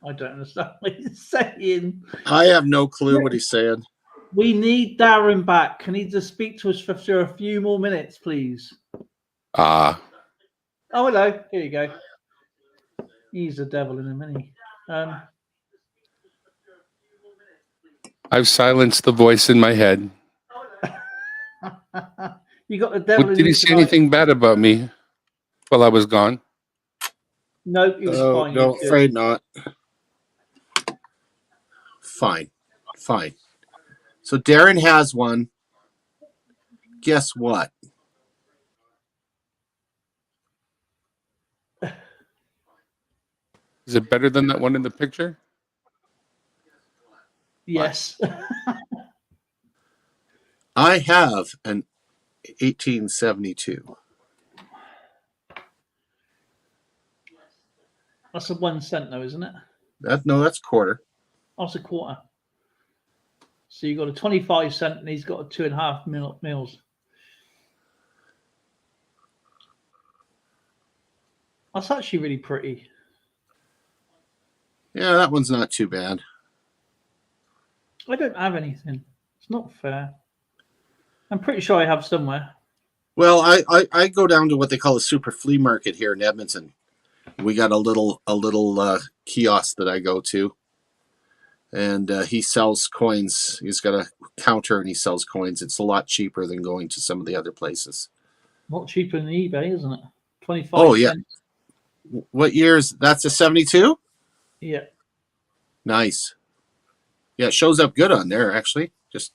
S2: I don't understand what he's saying.
S1: I have no clue what he's saying.
S2: We need Darren back. Can he just speak to us for a few more minutes, please?
S3: Ah.
S2: Oh, hello. Here you go. He's the devil in him, isn't he?
S3: I've silenced the voice in my head.
S2: You got the devil in
S3: Did he say anything bad about me while I was gone?
S2: No, he was fine.
S1: No, afraid not. Fine. So Darren has one. Guess what?
S3: Is it better than that one in the picture?
S2: Yes.
S1: I have an 1872.
S2: That's a 1 cent, though, isn't it?
S1: That's quarter.
S2: That's a quarter. So you got a 25 cent, and he's got a 2.5 mils. That's actually really pretty.
S1: Yeah, that one's not too bad.
S2: I don't have anything. It's not fair. I'm pretty sure I have somewhere.
S1: Well, I go down to what they call a super flea market here in Edmonton. We got a little kiosk that I go to, and he sells coins. He's got a counter and he sells coins. It's a lot cheaper than going to some of the other places.
S2: A lot cheaper than eBay, isn't it? 25
S1: Oh, yeah.
S2: cents.
S1: What years? That's a 72?
S2: Yeah.
S1: Nice. Yeah, it shows up good on there, actually. Just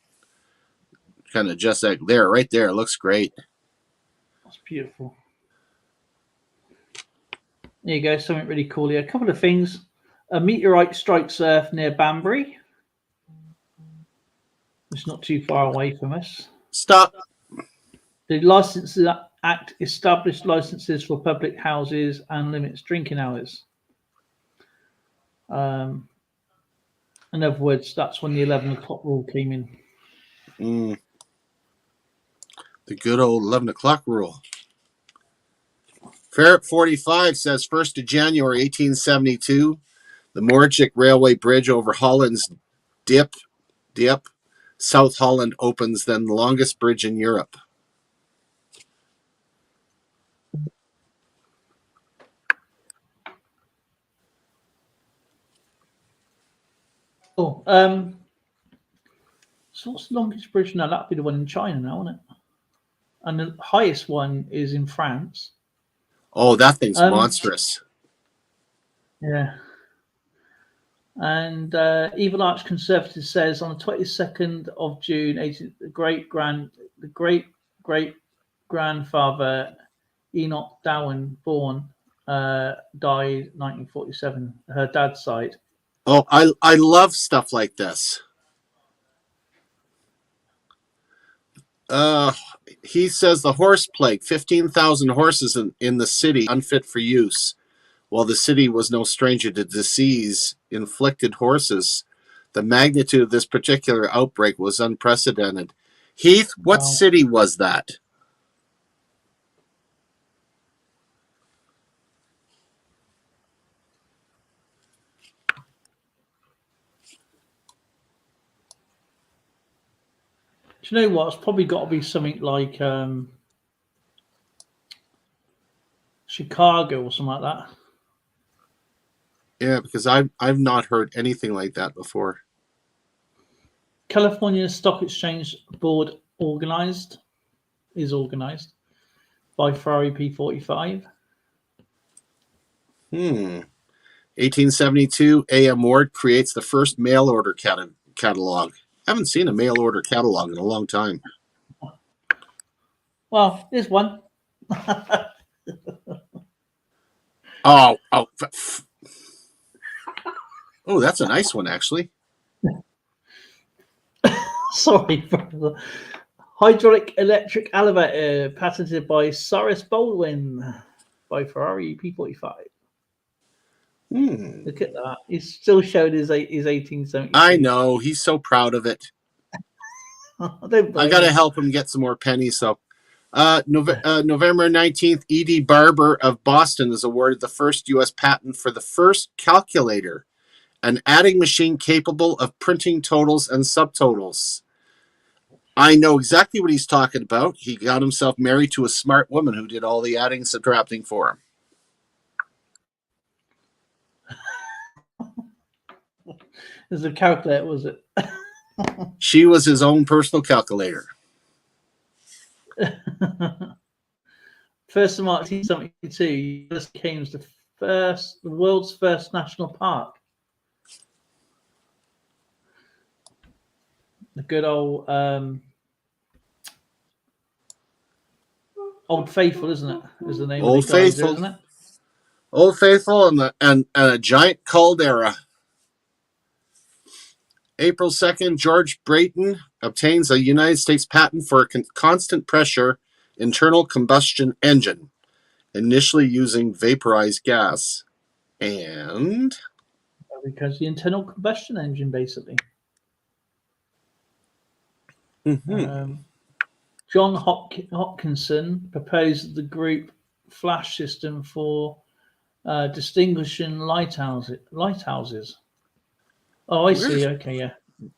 S1: kind of adjust that there, right there. It looks great.
S2: That's beautiful. There you go. Something really cool here. A couple of things. A meteorite strikes Earth near Banbury. It's not too far away from us.
S1: Stop.
S2: The Licenses Act established licenses for public houses and limits drinking hours. In other words, that's when the 11 o'clock rule came in.
S1: The good old 11 o'clock rule. Ferret 45 says 1st of January 1872, the Moorjick Railway Bridge over Holland's Dip, South Holland opens, then the longest bridge in Europe.
S2: Oh, so what's the longest bridge now? That'd be the one in China now, isn't it? And the highest one is in France.
S1: Oh, that thing's monstrous.
S2: Yeah. And Evil Arch Conservative says on the 22nd of June, the great grandfather Enoch Dowen, born, died 1947. Her dad's side.
S1: Oh, I love stuff like this. He says the horse plague, 15,000 horses in the city unfit for use. While the city was no stranger to disease inflicted horses, the magnitude of this particular outbreak was unprecedented. Heath, what city was that?
S2: Do you know what? It's probably got to be something like Chicago or something like that.
S1: Yeah, because I've not heard anything like that before.
S2: California Stock Exchange Board is organized by Ferrari P45.
S1: 1872, A.M. Ward creates the first mail order catalog. I haven't seen a mail order catalog in a long time.
S2: Well, there's one.
S1: Oh, that's a nice one, actually.
S2: Sorry. Hydraulic electric elevator patented by Cyrus Baldwin by Ferrari P45. Look at that. He's still showed his 1870.
S1: I know. He's so proud of it. I got to help him get some more pennies. So, November 19th, E.D. Barber of Boston is awarded the first U.S. patent for the first calculator, an adding machine capable of printing totals and subtotals. I know exactly what he's talking about. He got himself married to a smart woman who did all the adding and subtracting for him.
S2: It was a calculator, was it?
S1: She was his own personal calculator.
S2: 1st of March 1972, this became the world's first national park. The good old Old Faithful, isn't it? Is the name
S1: Old
S2: of the guys,
S1: Faithful,
S2: isn't it?
S1: Old Faithful, and a giant caldera. April 2nd, George Brayton obtains a United States patent for a constant pressure internal combustion engine, initially using vaporized gas. And
S2: Because the internal combustion engine, basically. John Hopkinson proposed the group flash system for distinguishing lighthouses. Oh, I see. Okay, yeah.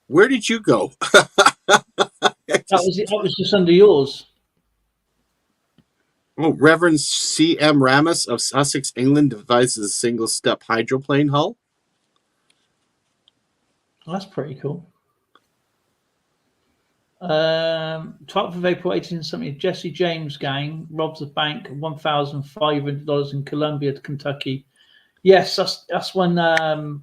S1: Where did you go?
S2: That was just under yours.
S1: Oh, Reverend C.M. Ramus of Sussex, England, devises a single-step hydroplane hull.
S2: That's pretty cool. 12th of April 1870, Jesse James gang robs a bank, $1,500 in Columbia, Kentucky. Yes, that's when I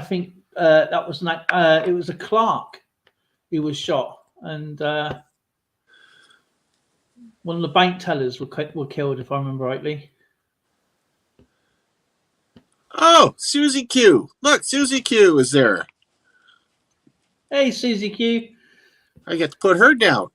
S2: think that was it was a clerk who was shot, and one of the bank tellers were killed, if I remember rightly.
S1: Oh, Susie Q. Look, Susie Q is there.
S2: Hey, Susie Q.
S1: I get to put her down.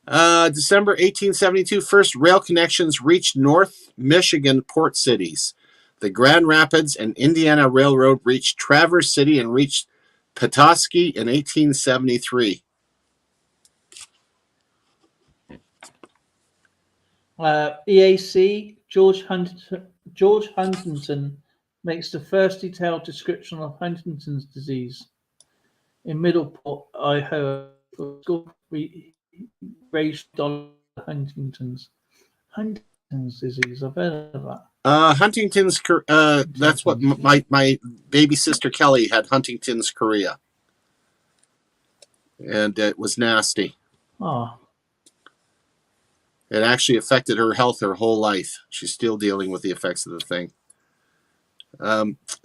S1: December 1872, first rail connections reached North Michigan port cities. The Grand Rapids and Indiana Railroad reached Traverse City and reached Petoskey in 1873.
S2: EAC, George Huntington makes the first detailed description of Huntington's disease in Middleport, Ohio. Raised Huntington's disease. I've heard of that.
S1: Huntington's. That's what my baby sister Kelly had. Huntington's chorea, and it was nasty.
S2: Oh.
S1: It actually affected her health her whole life. She's still dealing with the effects of the thing.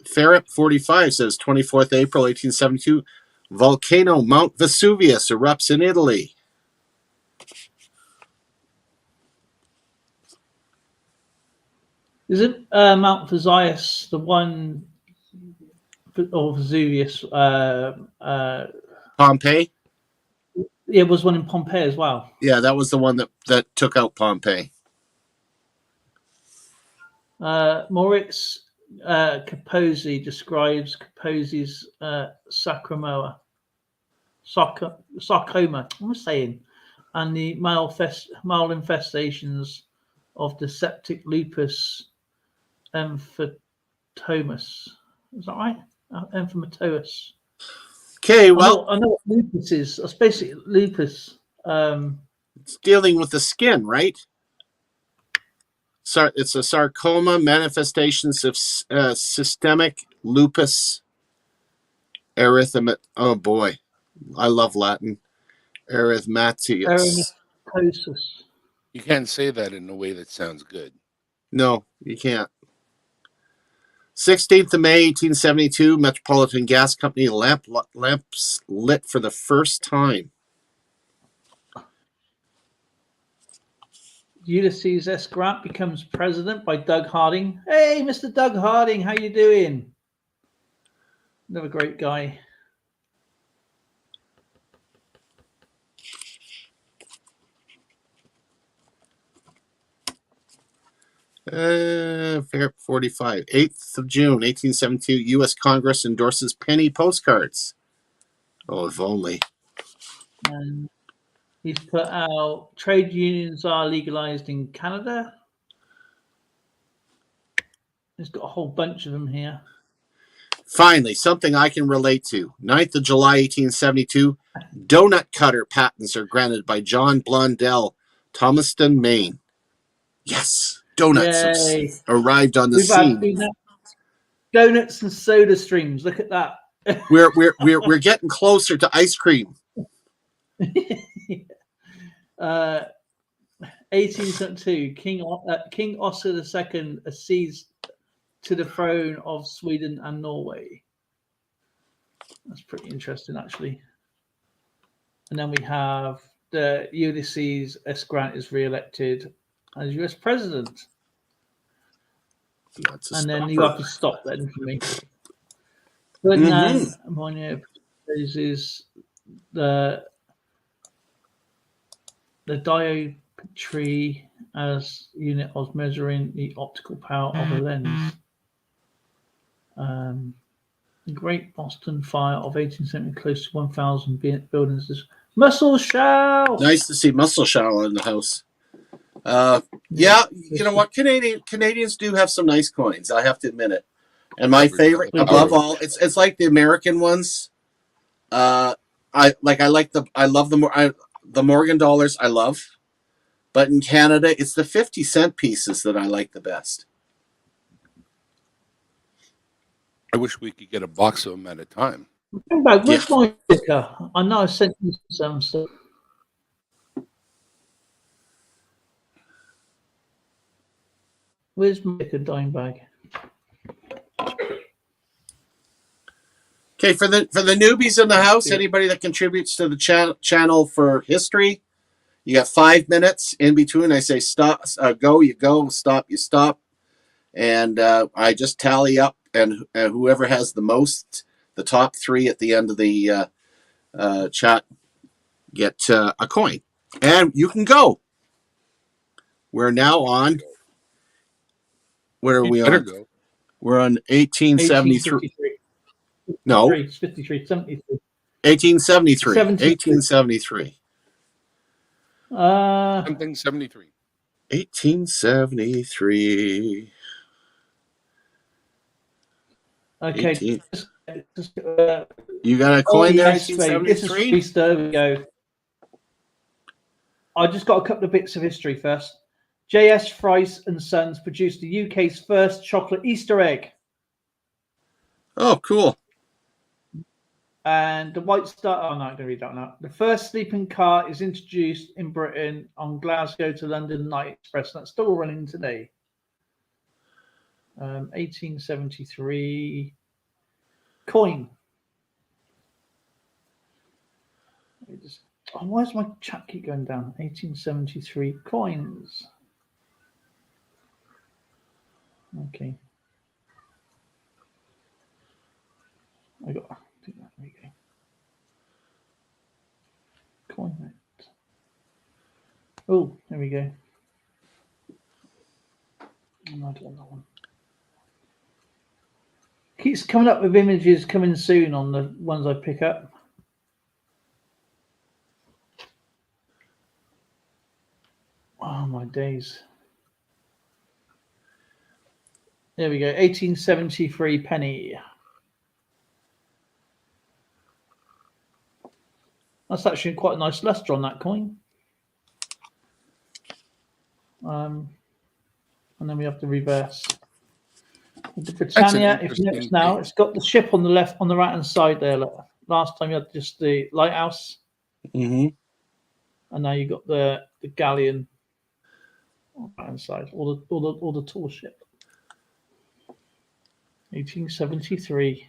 S1: Ferret 45 says 24th April 1872, volcano Mount Vesuvius erupts in Italy.
S2: Isn't Mount Vesuvius the one, or Vesuvius?
S1: Pompeii?
S2: Yeah, it was one in Pompeii as well.
S1: Yeah, that was the one that took out Pompeii.
S2: Moritz Kaposi describes Kaposi's sarcoma. What am I saying? And the male infestations of the septic lupus erythematosus. Is that right? Erythematosus.
S1: Okay, well,
S2: I know what lupus is. It's basically lupus.
S1: It's dealing with the skin, right? It's a sarcoma manifestation of systemic lupus erythemat. Oh boy, I love Latin. Erythematosus.
S3: You can't say that in a way that sounds good.
S1: No, you can't. 16th of May, 1872, Metropolitan Gas Company lamps lit for the first time.
S2: Ulysses S. Grant becomes president by Doug Harding. Hey, Mr. Doug Harding, how you doing? Another great guy.
S1: Fair 45. 8th of June, 1872, U.S. Congress endorses penny postcards. Oh, if only.
S2: And he's put out trade unions are legalized in Canada. He's got a whole bunch of them here.
S1: Finally, something I can relate to. 9th of July, 1872, donut cutter patents are granted by John Blondell, Thomaston, Maine. Yes, donuts have arrived on the scene.
S2: Donuts and soda streams. Look at that.
S1: We're getting closer to ice cream.
S2: 1872, King Oscar II accedes to the throne of Sweden and Norway. That's pretty interesting, actually. And then we have the Ulysses S. Grant is re-elected as U.S. president. And then you have to stop then for me. Ferdinand Monnier proposes the dioptry as unit of measuring the optical power of a lens. The Great Boston Fire of 1870, close to 1,000 buildings. Muscle Show!
S1: Nice to see Muscle Show in the house. Yeah, you know what? Canadians do have some nice coins. I have to admit it. And my favorite above all, it's like the American ones. I love the Morgan dollars. I love, but in Canada, it's the 50-cent pieces that I like the best.
S3: I wish we could get a box of them at a time.
S2: Come back. Where's my sticker? I know I sent you some stuff. Where's my sticker dime bag?
S1: Okay, for the newbies in the house, anybody that contributes to the channel for history, you got 5 minutes in between. I say stop, go, you go, stop, you stop, and I just tally up, and whoever has the most, the top 3 at the end of the chat, get a coin, and you can go. We're now on. Where are we on?
S3: Go.
S1: We're on 1873. No.
S2: 53, 73.
S1: 1873.
S2: 73.
S1: 1873.
S3: Something 73.
S1: 1873.
S2: Okay.
S1: 18. You got a coin there? 1873.
S2: This is there we go. I just got a couple of bits of history first. J.S. Fries and Sons produced the UK's first chocolate Easter egg.
S1: Oh, cool.
S2: And the White Star. Oh, no, I'm going to read that now. The first sleeping car is introduced in Britain on Glasgow to London Night Express. That's still running today. 1873 coin. Why does my chat keep going down? 1873 coins. Okay. I got. There we go. Coin note. Oh, there we go. I don't want that one. Keeps coming up with images coming soon on the ones I pick up. Oh my days. There we go. 1873 penny. That's actually quite a nice luster on that coin. And then we have the reverse. The Britannia, if you notice now, it's got the ship on the left, on the right hand side there. Look. Last time you had just the lighthouse.
S1: Mm-hmm.
S2: And now you got the galleon on the right hand side, or the tall ship. 1873.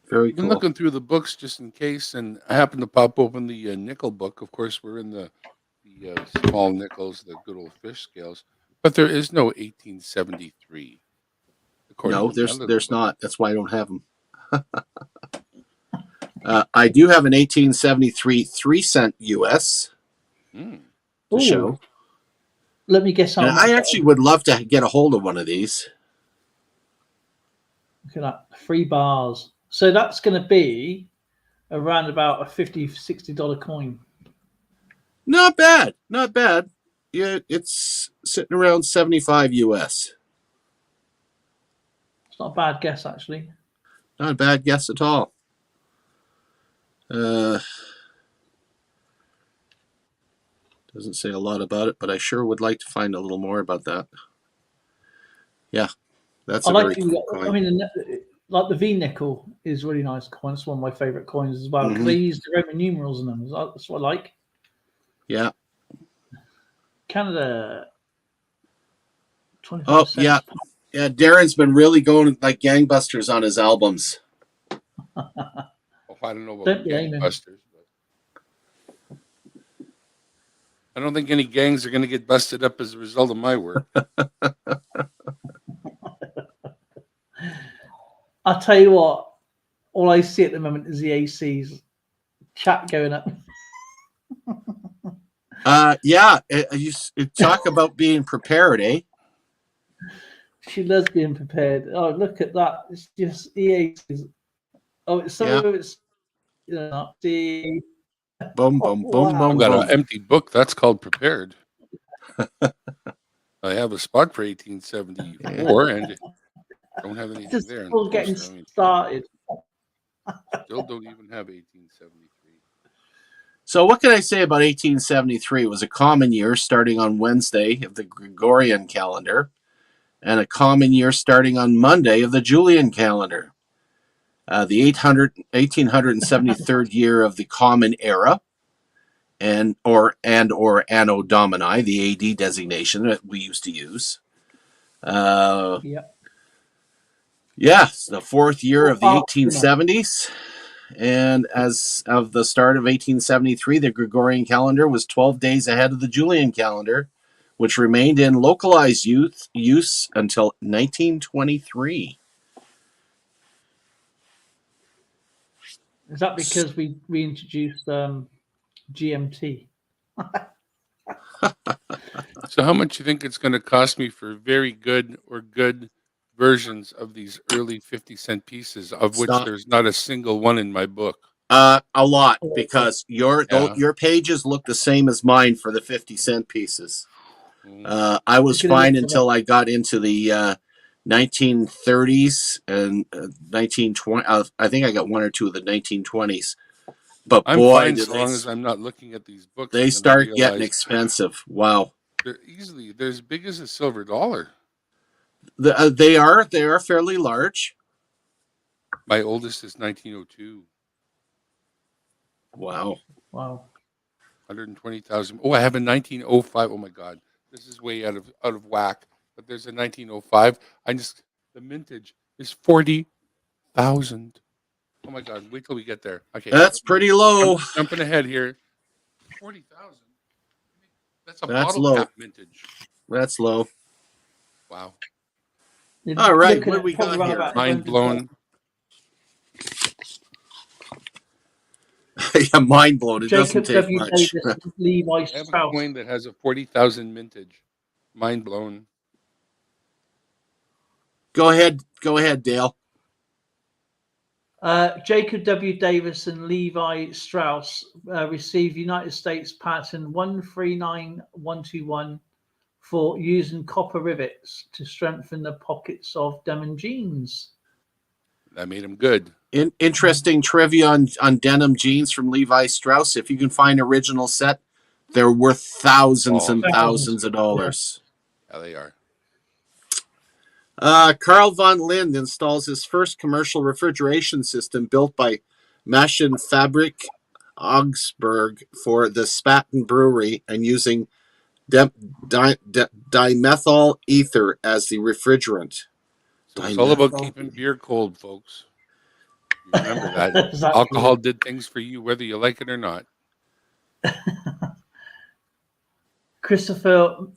S1: Very
S3: I've
S1: cool.
S3: been looking through the books just in case, and I happened to pop open the nickel book. Of course, we're in the small nickels, the good old fish scales, but there is no 1873.
S1: No, there's not. That's why I don't have them. I do have an 1873 3-cent US to show.
S2: Let me guess.
S1: I actually would love to get a hold of one of these.
S2: Look at that, 3 bars. So that's going to be around about a $50, $60 coin.
S1: Not bad. Not bad. Yeah, it's sitting around 75 US.
S2: It's not a bad guess, actually.
S1: Not a bad guess at all. Doesn't say a lot about it, but I sure would like to find a little more about that. Yeah, that's a very cool coin.
S2: I mean, like the V nickel is really nice coin. It's one of my favorite coins as well because they use the Roman numerals in them. That's what I like.
S1: Yeah.
S2: Canada.
S1: Oh, yeah. Yeah, Darren's been really going like gangbusters on his albums.
S3: I don't know about gangbusters. I don't think any gangs are going to get busted up as a result of my work.
S2: I'll tell you what, all I see at the moment is the AC's chat going up.
S1: Yeah, you talk about being prepared, eh?
S2: She loves being prepared. Oh, look at that. It's just EAC's. Oh, it's some of it's, you know, the
S1: boom, boom, boom, boom.
S3: I've got an empty book. That's called Prepared. I have a spot for 1874 and don't have anything
S2: just
S3: there.
S2: Still getting started.
S3: Still don't even have 1873.
S1: So what can I say about 1873? It was a common year starting on Wednesday of the Gregorian calendar and a common year starting on Monday of the Julian calendar. the 1873rd year of the Common Era, and or Anno Domini, the AD designation that we used to use.
S2: Yep.
S1: Yes, the fourth year of the
S2: Oh,
S1: 1870s. And as of the start of 1873, the Gregorian calendar was 12 days ahead of the Julian calendar, which remained in localized use until 1923.
S2: Is that because we introduced GMT?
S3: So how much do you think it's going to cost me for very good or good versions of these early 50-cent pieces, of which
S1: Stop.
S3: there's not a single one in my book?
S1: A lot, because your
S3: Yeah.
S1: pages look the same as mine for the 50-cent pieces.
S3: Mm.
S1: I was
S2: It's gonna
S1: fine
S2: look
S1: until I got into the 1930s and 1920. I think I got one or two of the 1920s. But
S3: I'm
S1: boy,
S3: fine
S1: did
S3: so long as I'm not looking at these books.
S1: they
S3: and then I
S1: start getting
S3: realize
S1: expensive. Wow.
S3: they're as big as a silver dollar.
S1: They are fairly large.
S3: My oldest is 1902.
S1: Wow.
S2: Wow.
S3: 120,000. Oh, I have a 1905. Oh my God, this is way out of whack. But there's a 1905. The mintage is 40,000. Oh my God, wait till we get there. Okay,
S1: That's pretty low.
S3: Jumping ahead here. 40,000. That's a
S1: That's
S3: bottle
S1: low.
S3: cap mintage.
S1: That's low.
S3: Wow,
S1: All right,
S2: Looking
S1: what
S2: at
S1: do we
S2: probably
S1: got
S2: around
S1: here?
S2: about
S3: mind
S2: 100.
S3: blown.
S1: Yeah, mind blown. It doesn't
S2: Jacob
S1: take
S2: W.
S1: much.
S2: Davis, Levi
S3: I have a
S2: Strauss.
S3: coin that has a 40,000 mintage. Mind blown.
S1: Go ahead, Dale.
S2: Jacob W. Davis and Levi Strauss received United States Patent 139121 for using copper rivets to strengthen the pockets of denim jeans.
S3: That made him good.
S1: Interesting trivia on denim jeans from Levi Strauss. If you can find original set, they're worth thousands and thousands of dollars.
S3: Yeah, they are.
S1: Carl von Lind installs his first commercial refrigeration system built by Maschinenfabrik Augsburg for the Spaten Brewery and using dimethyl ether as the refrigerant.
S3: So it's all about keeping beer cold, folks. You remember that.
S2: Exactly.
S3: Alcohol did things for you, whether you like it or not.
S2: Christopher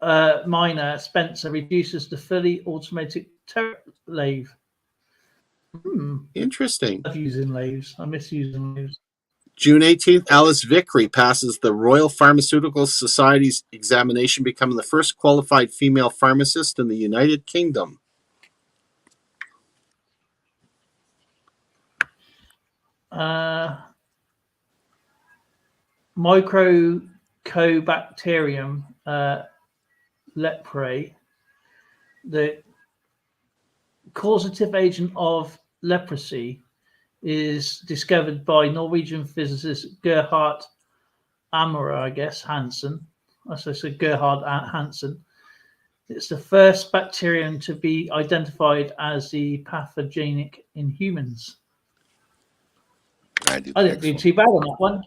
S2: Minor Spencer reduces the fully automatic turret lathe.
S1: Interesting.
S2: I love using lathes. I miss using lathes.
S1: June 18th, Alice Vickery passes the Royal Pharmaceutical Society's examination, becoming the first qualified female pharmacist in the United Kingdom.
S2: Microcobacterium leprae, the causative agent of leprosy, is discovered by Norwegian physicist Gerhard Hansen. As I said, Gerhard Hansen. It's the first bacterium to be identified as the pathogenic in humans. I didn't do too bad on that one.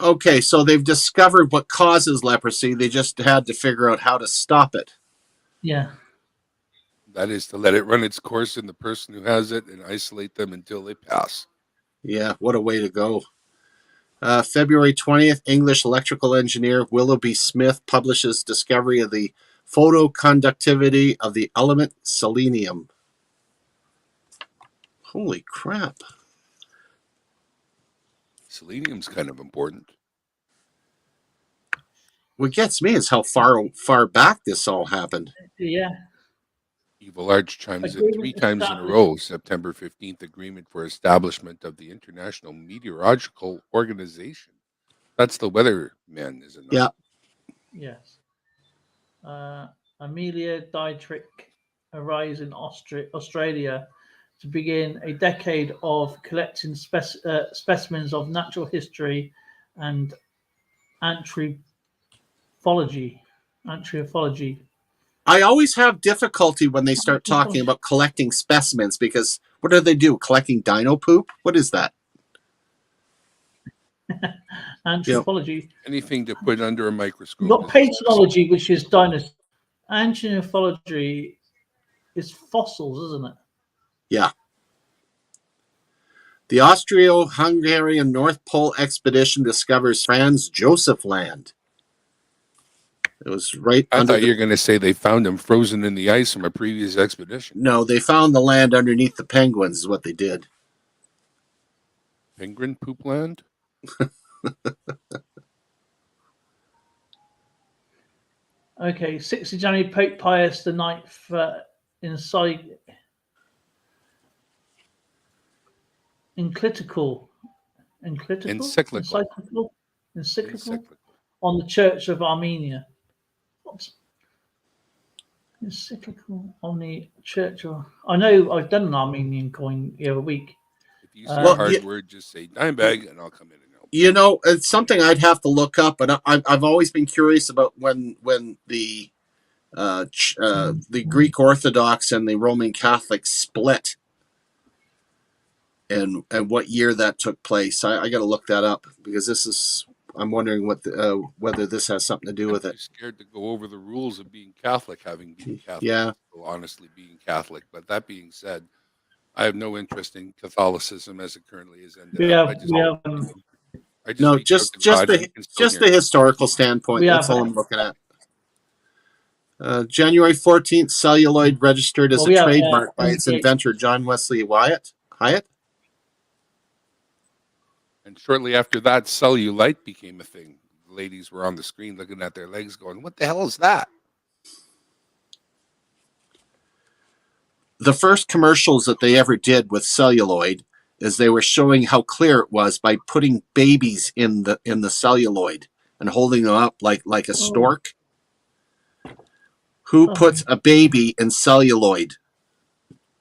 S1: Okay, so they've discovered what causes leprosy. They just had to figure out how to stop it.
S2: Yeah.
S3: That is to let it run its course in the person who has it and isolate them until they pass.
S1: Yeah, what a way to go. February 20th, English electrical engineer Willoughby Smith publishes discovery of the photoconductivity of the element selenium. Holy crap.
S3: Selenium's kind of important.
S1: What gets me is how far back this all happened.
S2: Yeah.
S3: Evil Arch chimes in 3 times in a row. September 15th, agreement for establishment of the International Meteorological Organization. That's the weatherman, isn't it?
S2: Yeah. Yes. Amelia Dietrich arrives in Australia to begin a decade of collecting specimens of natural history and anthropology.
S1: I always have difficulty when they start talking about collecting specimens, because what do they do? Collecting dino poop? What is that?
S2: Anthropology.
S3: Anything to put under a microscope.
S2: You've got palynology, which is dinosaurs. Anthropology is fossils, isn't it?
S1: Yeah. The Austro-Hungarian North Pole expedition discovers Franz Joseph Land. It was right
S3: I
S1: under
S3: thought you were going to say they found him frozen in the ice from a previous expedition.
S1: No, they found the land underneath the penguins is what they did.
S3: Penguin poop land?
S2: Okay, 6th of January, Pope Pius IX encyclical on the Church of Armenia. What's encyclical on the Church of? I know I've done an Armenian coin the other week.
S3: If you see a hard word, just say dime bag, and I'll come in and help.
S1: You know, it's something I'd have to look up, but I've always been curious about when the Greek Orthodox and the Roman Catholics split, and what year that took place. I got to look that up, because I'm wondering whether this has something to do with it.
S3: I'm scared to go over the rules of being Catholic, having been Catholic.
S1: Yeah.
S3: So honestly, being Catholic. But that being said, I have no interest in Catholicism as it currently is.
S1: Just the historical standpoint. That's all I'm looking at. January 14th, celluloid registered as a trademark by its inventor, John Wesley Hyatt.
S3: And shortly after that, cellulite became a thing. The ladies were on the screen looking at their legs going, what the hell is that?
S1: The first commercials that they ever did with celluloid is they were showing how clear it was by putting babies in the celluloid and holding them up like a stork. Who puts a baby in celluloid?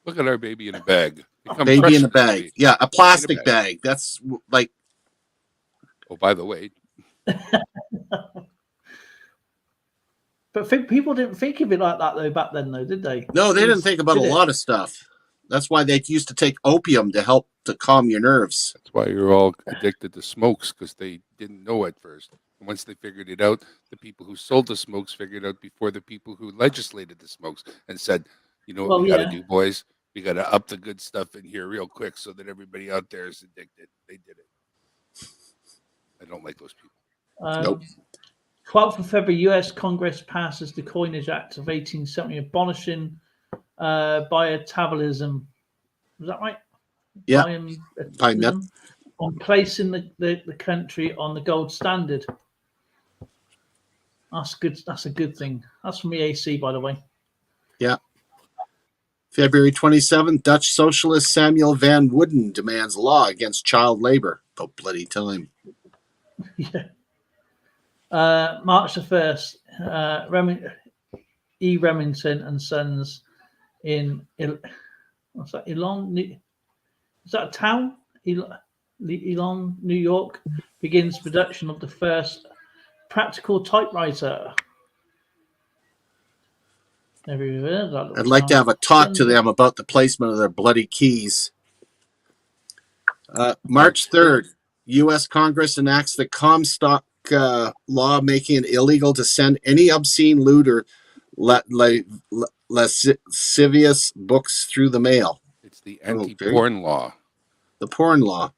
S3: Look at our baby in a bag.
S1: Baby in a bag. Yeah, a plastic bag. That's like...
S3: Oh, by the way.
S2: But people didn't think of it like that, though, back then, though, did they?
S1: No, they didn't think about a lot of stuff. That's why they used to take opium to help to calm your nerves.
S3: That's why you're all addicted to smokes, because they didn't know at first. And once they figured it out, the people who sold the smokes figured out before the people who legislated the smokes and said, you know what we got to do, boys? We got to up the good stuff in here real quick so that everybody out there is addicted. They did it. I don't like those people.
S1: Nope.
S2: 12th of February, U.S. Congress passes the Coinage Act of 1870, abolishing biotabolism. Was that right?
S1: Yeah. On
S2: placing the country on the gold standard. That's good. That's a good thing. That's from the AC, by the way.
S1: Yeah. February 27th, Dutch socialist Samuel van Wooden demands law against child labor. Oh, bloody time.
S2: Yeah. March the 1st, E. Remington and Sons in what's that? Elon? Is that a town? Elon, New York, begins production of the first practical typewriter.
S1: I'd like to have a talk to them about the placement of their bloody keys. March 3rd, U.S. Congress enacts the Comstock law, making it illegal to send any obscene, lewd, or lascivious books through the mail.
S3: It's the anti-porn law.
S1: The porn law.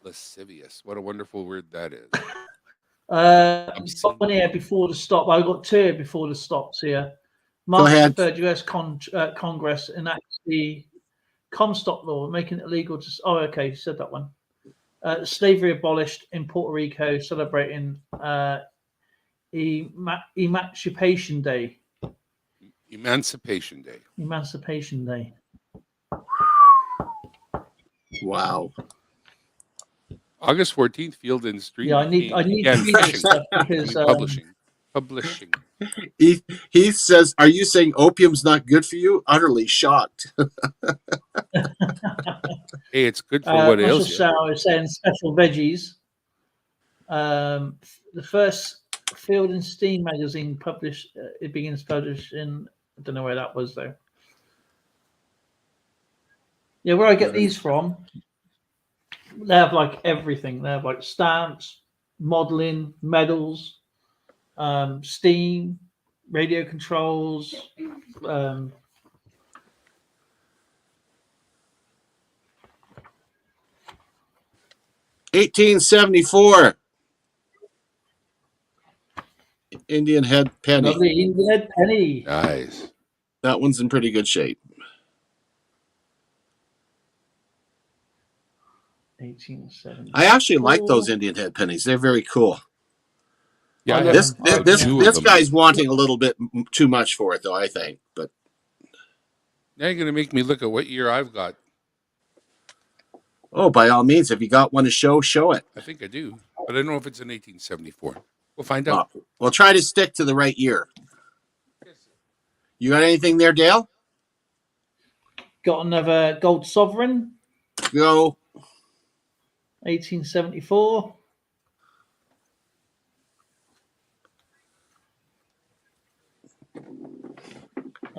S3: Lascivious. What a wonderful word that is.
S2: One here before the stop. I've got two here before the stops here.
S1: March
S2: 3rd, U.S. Congress enacts the Comstock law, making it illegal to... Oh, okay, you said that one. Slavery abolished in Puerto Rico, celebrating Emancipation Day.
S3: Emancipation Day.
S2: Emancipation Day.
S1: Wow.
S3: August 14th, Field and Street.
S2: Yeah, I need to read this stuff because
S3: publishing.
S1: He says, "Are you saying opium's not good for you?" Utterly shocked.
S3: Hey, it's good for what ails you.
S2: Sour is saying special veggies. The first Field and Steam magazine published. It begins published in. I don't know where that was though. Yeah, where I get these from, they have like everything. They have like stamps, modeling, medals, steam, radio controls.
S1: 1874 Indian head penny.
S2: Lovely Indian head penny.
S3: Nice.
S1: That one's in pretty good shape.
S2: 1870.
S1: I actually like those Indian head pennies. They're very cool.
S3: Yeah, I
S2: Oh,
S1: This
S3: have
S1: this
S3: two of
S1: this
S3: them.
S1: guy's wanting a little bit too much for it, though. I think, but
S3: Now you're going to make me look at what year I've got.
S1: oh, by all means, if you got one to show, show it.
S3: I think I do, but I don't know if it's in 1874. We'll find out.
S1: We'll try to stick to the right year. You got anything there, Dale?
S2: Got another gold sovereign,
S1: Go.
S2: 1874.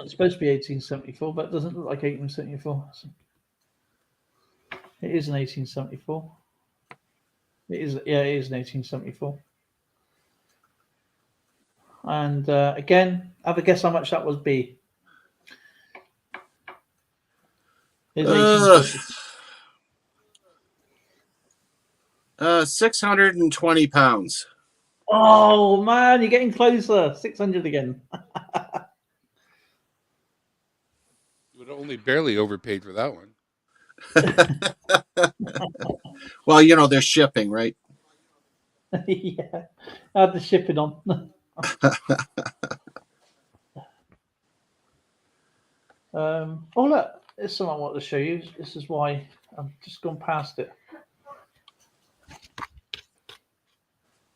S2: It's supposed to be 1874, but it doesn't look like 1874. It is in 1874. It is, yeah, it is in 1874. And again, have a guess how much that would be. It's 1870.
S1: 620 pounds.
S2: Oh man, you're getting closer. 600 again.
S3: You would only barely overpaid for that one.
S1: Well, you know, they're shipping, right?
S2: Yeah, add the shipping on. Oh look, there's something I want to show you. This is why I've just gone past it.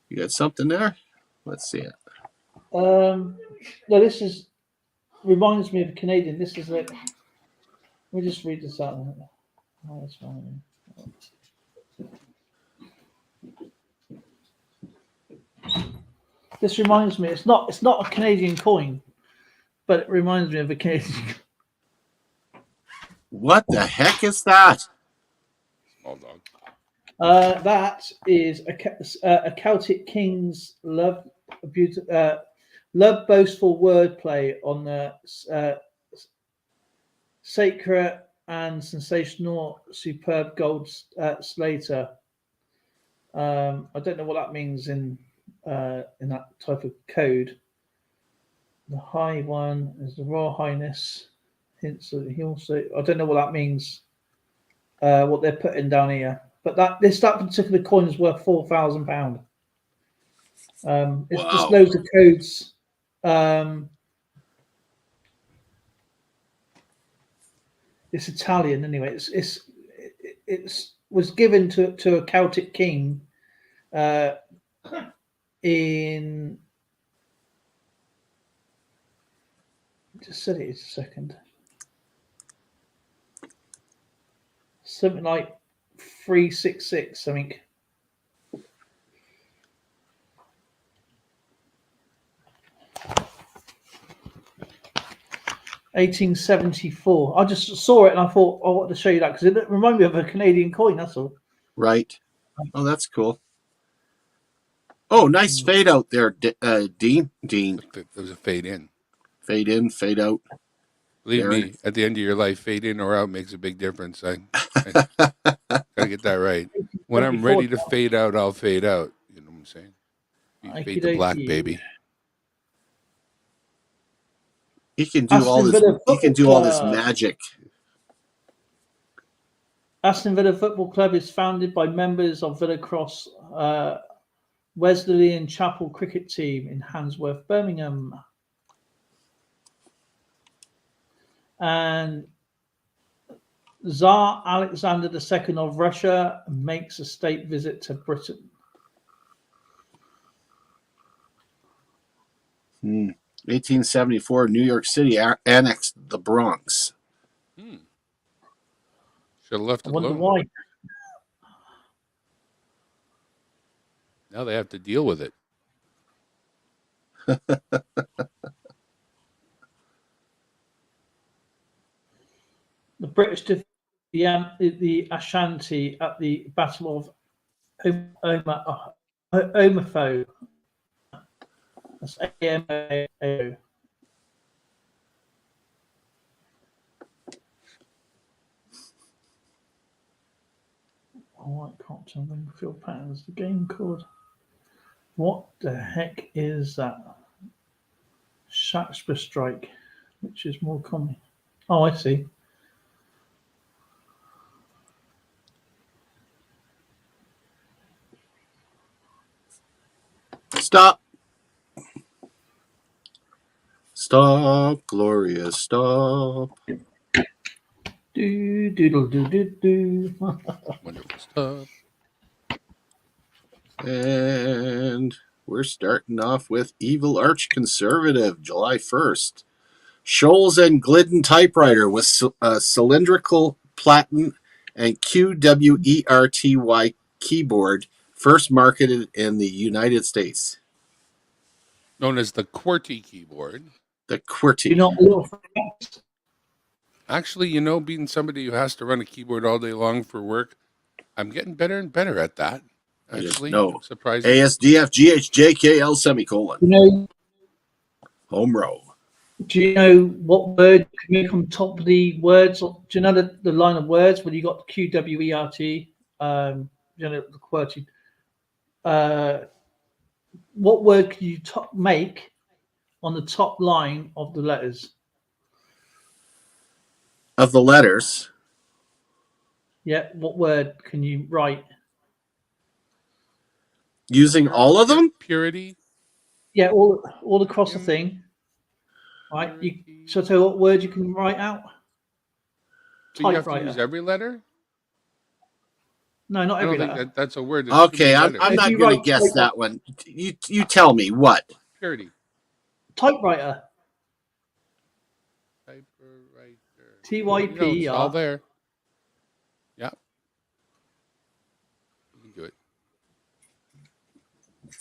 S1: You got something there? Let's see it.
S2: No, this is reminds me of a Canadian. This is like. Let me just read this out. Oh, that's fine. This reminds me. It's not a Canadian coin, but it reminds me of a Canadian.
S1: What the heck is that?
S3: Small dog.
S2: That is a Celtic king's love boastful wordplay on the sacred and sensational superb gold slater. I don't know what that means in that type of code. The high one is the Royal Highness. Hints of he also. I don't know what that means. What they're putting down here, but that particular coin is worth £4,000. It's just loads of codes. It's Italian anyway. It's was given to a Celtic king in. Just said it a second. Something like 366, something. $1874. I just saw it and I thought I want to show you that because it reminded me of a Canadian coin. That's all.
S1: Right. Oh, that's cool. Oh, nice fade out there, Dean. Dean.
S3: There was a fade in.
S1: Fade in, fade out.
S3: Believe
S1: Darren.
S3: me, at the end of your life, fade in or out makes a big difference. I gotta get that right. When I'm ready to fade out, I'll fade out. You know what I'm saying? You fade to black, baby.
S1: He can do all this. He can do all this magic.
S2: Aston Villa Football Club is founded by members of Villa Cross Wesleyan Chapel cricket team in Handsworth, Birmingham. And Tsar Alexander II of Russia makes a state visit to Britain.
S1: 1874, New York City annexed the Bronx.
S3: Should have left
S2: I
S3: it
S2: wonder
S3: alone.
S2: why.
S3: Now they have to deal with it.
S2: The British defeated the Ashanti at the Battle of Omafo. That's AMO. Oh, I can't tell them field patterns. The game called. What the heck is that? Shakespeare strike, which is more common. Oh, I see.
S1: Stop. Stop, Gloria, stop.
S2: Do doodle do do do.
S3: Wonderful stuff.
S1: And we're starting off with Evil Arch Conservative, July 1st. Scholes and Glidden typewriter with cylindrical platen and QWERTY keyboard, first marketed in the United States.
S3: Known as the QWERTY keyboard.
S1: The QWERTY.
S2: You're not little friends.
S3: Actually, you know, being somebody who has to run a keyboard all day long for work, I'm getting better and better at that. Actually,
S1: no.
S3: Surprising.
S1: ASDF GHJKL semicolon.
S2: You know,
S1: home row.
S2: do you know what word you can make on top of the words? Do you know the line of words where you got QWERT? You know, the QWERTY. What word can you make on the top line of the letters?
S1: Of the letters.
S2: Yeah, what word can you write?
S1: Using all of them?
S3: Purity.
S2: Yeah, all across the thing. Right. So tell you what word you can write out?
S3: Do you have to use every letter?
S2: No, not
S3: I
S2: every
S3: don't
S2: letter.
S3: think that's a word.
S1: Okay, I'm not going to guess that one. You tell me what?
S3: Purity.
S2: Typewriter.
S3: Typewriter.
S2: TYP.
S3: It's all there. Yeah. You can do it.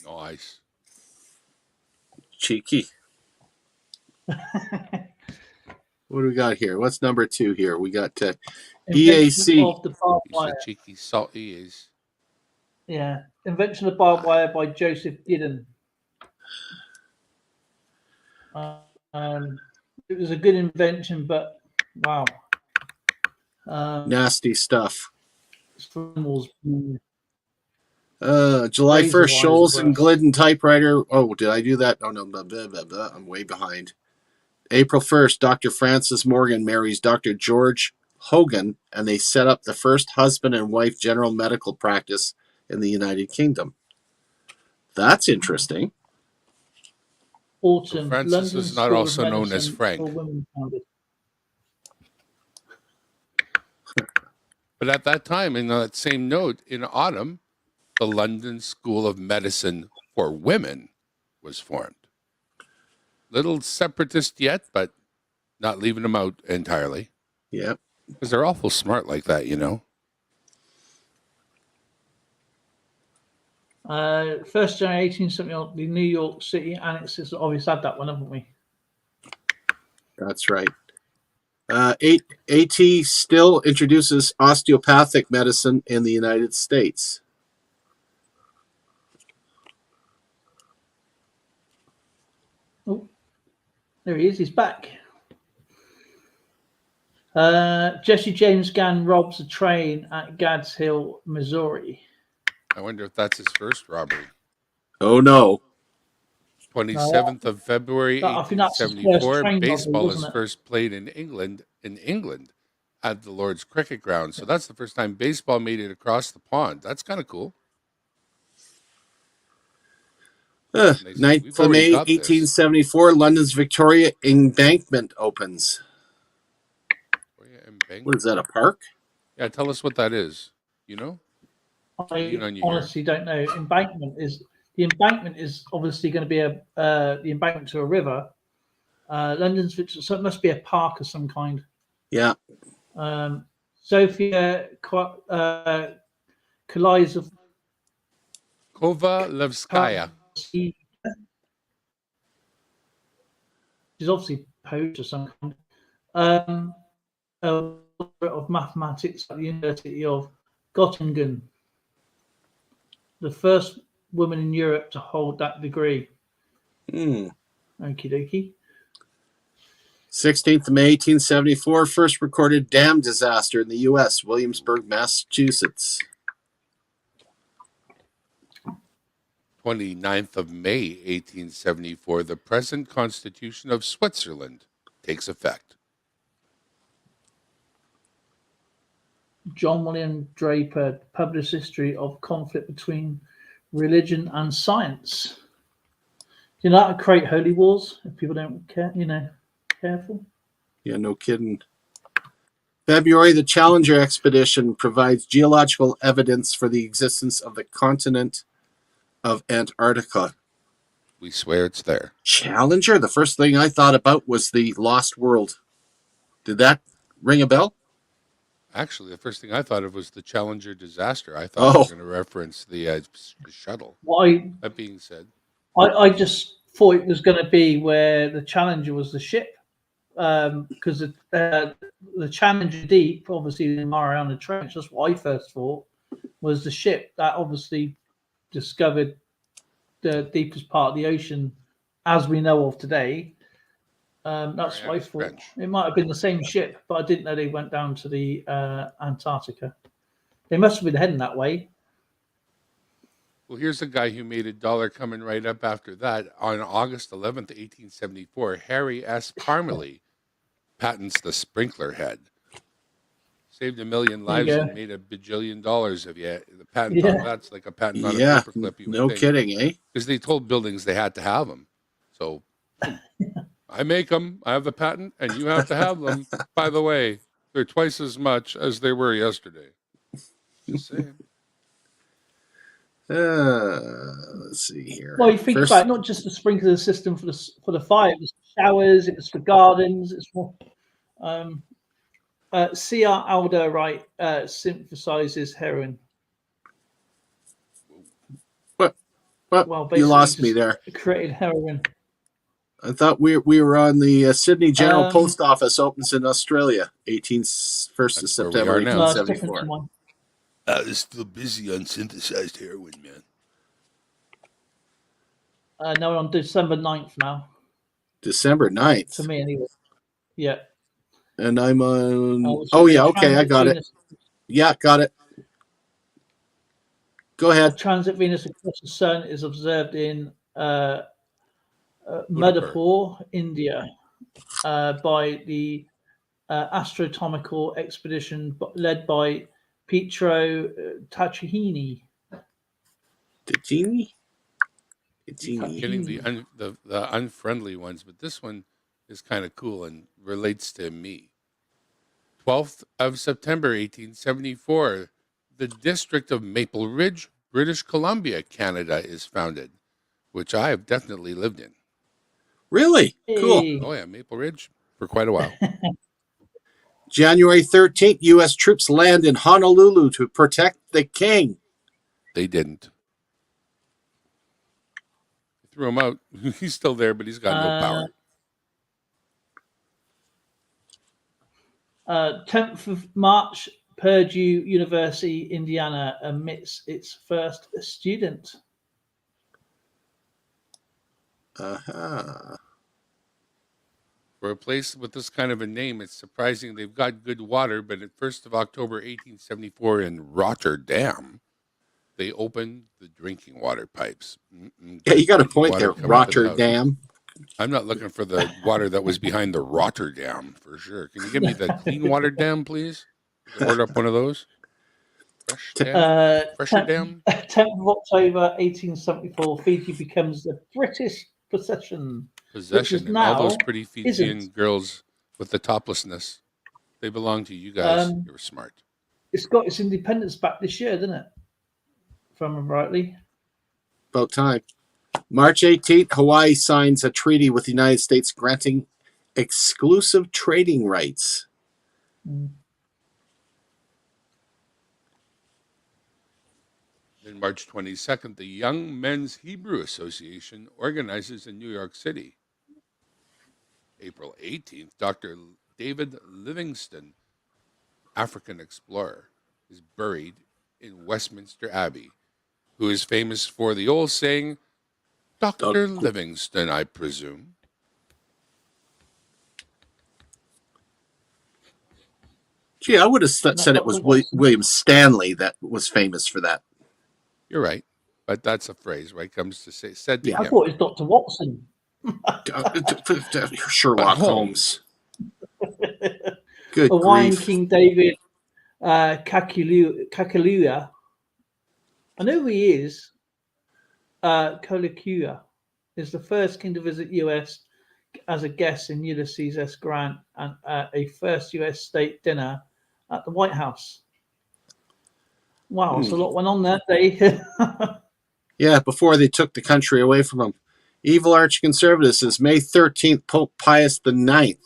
S3: Nice.
S1: Cheeky. What do we got here? What's number 2 here? We got EAC.
S2: Of the barbed wire.
S3: Cheeky salty is.
S2: Yeah. Invention of barbed wire by Joseph Giddon. It was a good invention, but wow.
S1: Nasty stuff.
S2: July
S1: July 1st, Scholes and Glidden typewriter. Oh, did I do that? Oh, no. Blah, blah, blah, blah. I'm way behind. April 1st, Dr. Francis Morgan marries Dr. George Hogan, and they set up the first husband and wife general medical practice in the United Kingdom. That's interesting.
S2: Autumn.
S3: Francis
S2: London
S3: is not
S2: School
S3: also
S2: of
S3: known as
S2: Medicine
S3: Frank.
S2: for women founded.
S3: But at that time, in that same note, in autumn, the London School of Medicine for Women was formed. Little separatist yet, but not leaving them out entirely.
S1: Yeah.
S3: Because they're awful smart like that, you know.
S2: 1st January 1870, the New York City annexes. Obviously, had that one, haven't we?
S1: That's right. AT still introduces osteopathic medicine in the United States.
S2: Oh, there he is. He's back. Jesse James Gann robs a train at Gads Hill, Missouri.
S3: I wonder if that's his first robbery.
S1: Oh, no.
S3: 27th of February,
S2: I think that's his first
S3: 1874.
S2: train
S3: Baseball
S2: robbery,
S3: is
S2: wasn't it?
S3: first played in England at the Lord's Cricket Ground. So that's the first time baseball made it across the pond. That's kind of cool.
S1: 9th of May, 1874, London's Victoria Embankment opens. What is that, a park?
S3: Yeah, tell us what that is. You know?
S2: I honestly don't know. The embankment is obviously going to be the embankment to a river. London's, so it must be a park of some kind.
S1: Yeah.
S2: Sophia
S3: Kovalevskaya.
S2: is obviously poached of some kind. A of mathematics at the University of Göttingen, the first woman in Europe to hold that degree. Okie dokie.
S1: 16th of May, 1874, first recorded dam disaster in the U.S., Williamsburg, Massachusetts.
S3: 29th of May, 1874, the present Constitution of Switzerland takes effect.
S2: John William Draper published history of conflict between religion and science. You know, that would create holy wars if people don't care, careful.
S1: Yeah, no kidding. February, the Challenger expedition provides geological evidence for the existence of the continent of Antarctica.
S3: We swear it's there.
S1: Challenger? The first thing I thought about was the Lost World. Did that ring a bell?
S3: Actually, the first thing I thought of was the Challenger disaster. I thought you were going to reference the shuttle. That being said,
S2: I just thought it was going to be where the Challenger was the ship, because the Challenger Deep, obviously in Mariana Trench, that's what I first thought was the ship that obviously discovered the deepest part of the ocean as we know of today. That's what I thought. Trench. It might have been the same ship, but I didn't know they went down to the Antarctica. They must have been heading that way.
S3: Well, here's a guy who made $1 coming right up after that. On August 11th, 1874, Harry S. Parmalee patents the sprinkler head. Saved 1 million lives and made $1 bajillion of the patent. On that's like a patent on a paperclip.
S1: No kidding, eh?
S3: Because they told buildings they had to have them. So I make them. I have the patent, and you have to have them. By the way, they're twice as much as they were yesterday. Just saying.
S1: Let's see here.
S2: Well, you think about it, not just the sprinkler system for the fire. It was for showers. It was for gardens. It's for C.R. Alder synthesizes heroin.
S1: What? Well, you lost me there.
S2: Created heroin.
S1: I thought we were on the Sydney General Post Office opens in Australia, 1st of September, 1874.
S2: No,
S3: it's still busy on synthesized heroin, man.
S2: No, on December 9th now.
S1: December 9th?
S2: To me, anyway. Yeah.
S1: And I'm on... okay, I got it. Yeah, got it. Go ahead.
S2: Transit Venus across the Sun is observed in Madhapur, India, by the astronomical expedition led by Pietro Tacchini.
S1: Tacchini?
S3: I'm getting the unfriendly ones, but this one is kind of cool and relates to me. 12th of September, 1874, the district of Maple Ridge, British Columbia, Canada is founded, which I have definitely lived in.
S1: Really? Cool.
S3: Oh, yeah, Maple Ridge for quite a while.
S1: January 13th, U.S. troops land in Honolulu to protect the king.
S3: They didn't. They threw him out. He's still there, but he's got no power.
S2: 10th of March, Purdue University, Indiana, admits its first student.
S1: Uh-huh.
S3: For a place with this kind of a name, it's surprising they've got good water, but at 1st of October, 1874 in Rotterdam, they opened the drinking water pipes.
S1: Yeah, you got a point there, Rotterdam.
S3: I'm not looking for the water that was behind the Rotterdam, for sure. Can you give me the clean water dam, please? Order up one of those. Fresher dam?
S2: 10th of October, 1874, Fiji becomes the British possession.
S3: And all those pretty Fijian girls with the toplessness. They belong to you guys. You're smart.
S2: It's got its independence back this year, doesn't it? If I remember rightly.
S1: About time. March 18th, Hawaii signs a treaty with the United States granting exclusive trading rights.
S3: Then March 22nd, the Young Men's Hebrew Association organizes in New York City. April 18th, Dr. David Livingstone, African explorer, is buried in Westminster Abbey, who is famous for the old saying, Dr. Livingstone, I presume.
S1: Gee, I would have said it was William Stanley that was famous for that.
S3: You're right, but that's a phrase, right? Comes to say, said to
S2: I
S3: him.
S2: thought it was Dr. Watson.
S1: Sherlock Holmes. Good
S2: Hawaiian
S1: grief.
S2: King David Kakalua. I know who he is. Kolekua is the first king to visit US as a guest in Ulysses S. Grant and a first US state dinner at the White House. Wow, so a lot went on that day.
S1: Yeah, before they took the country away from them. Evil Arch-Conservatives says May 13th, Pope Pius IX,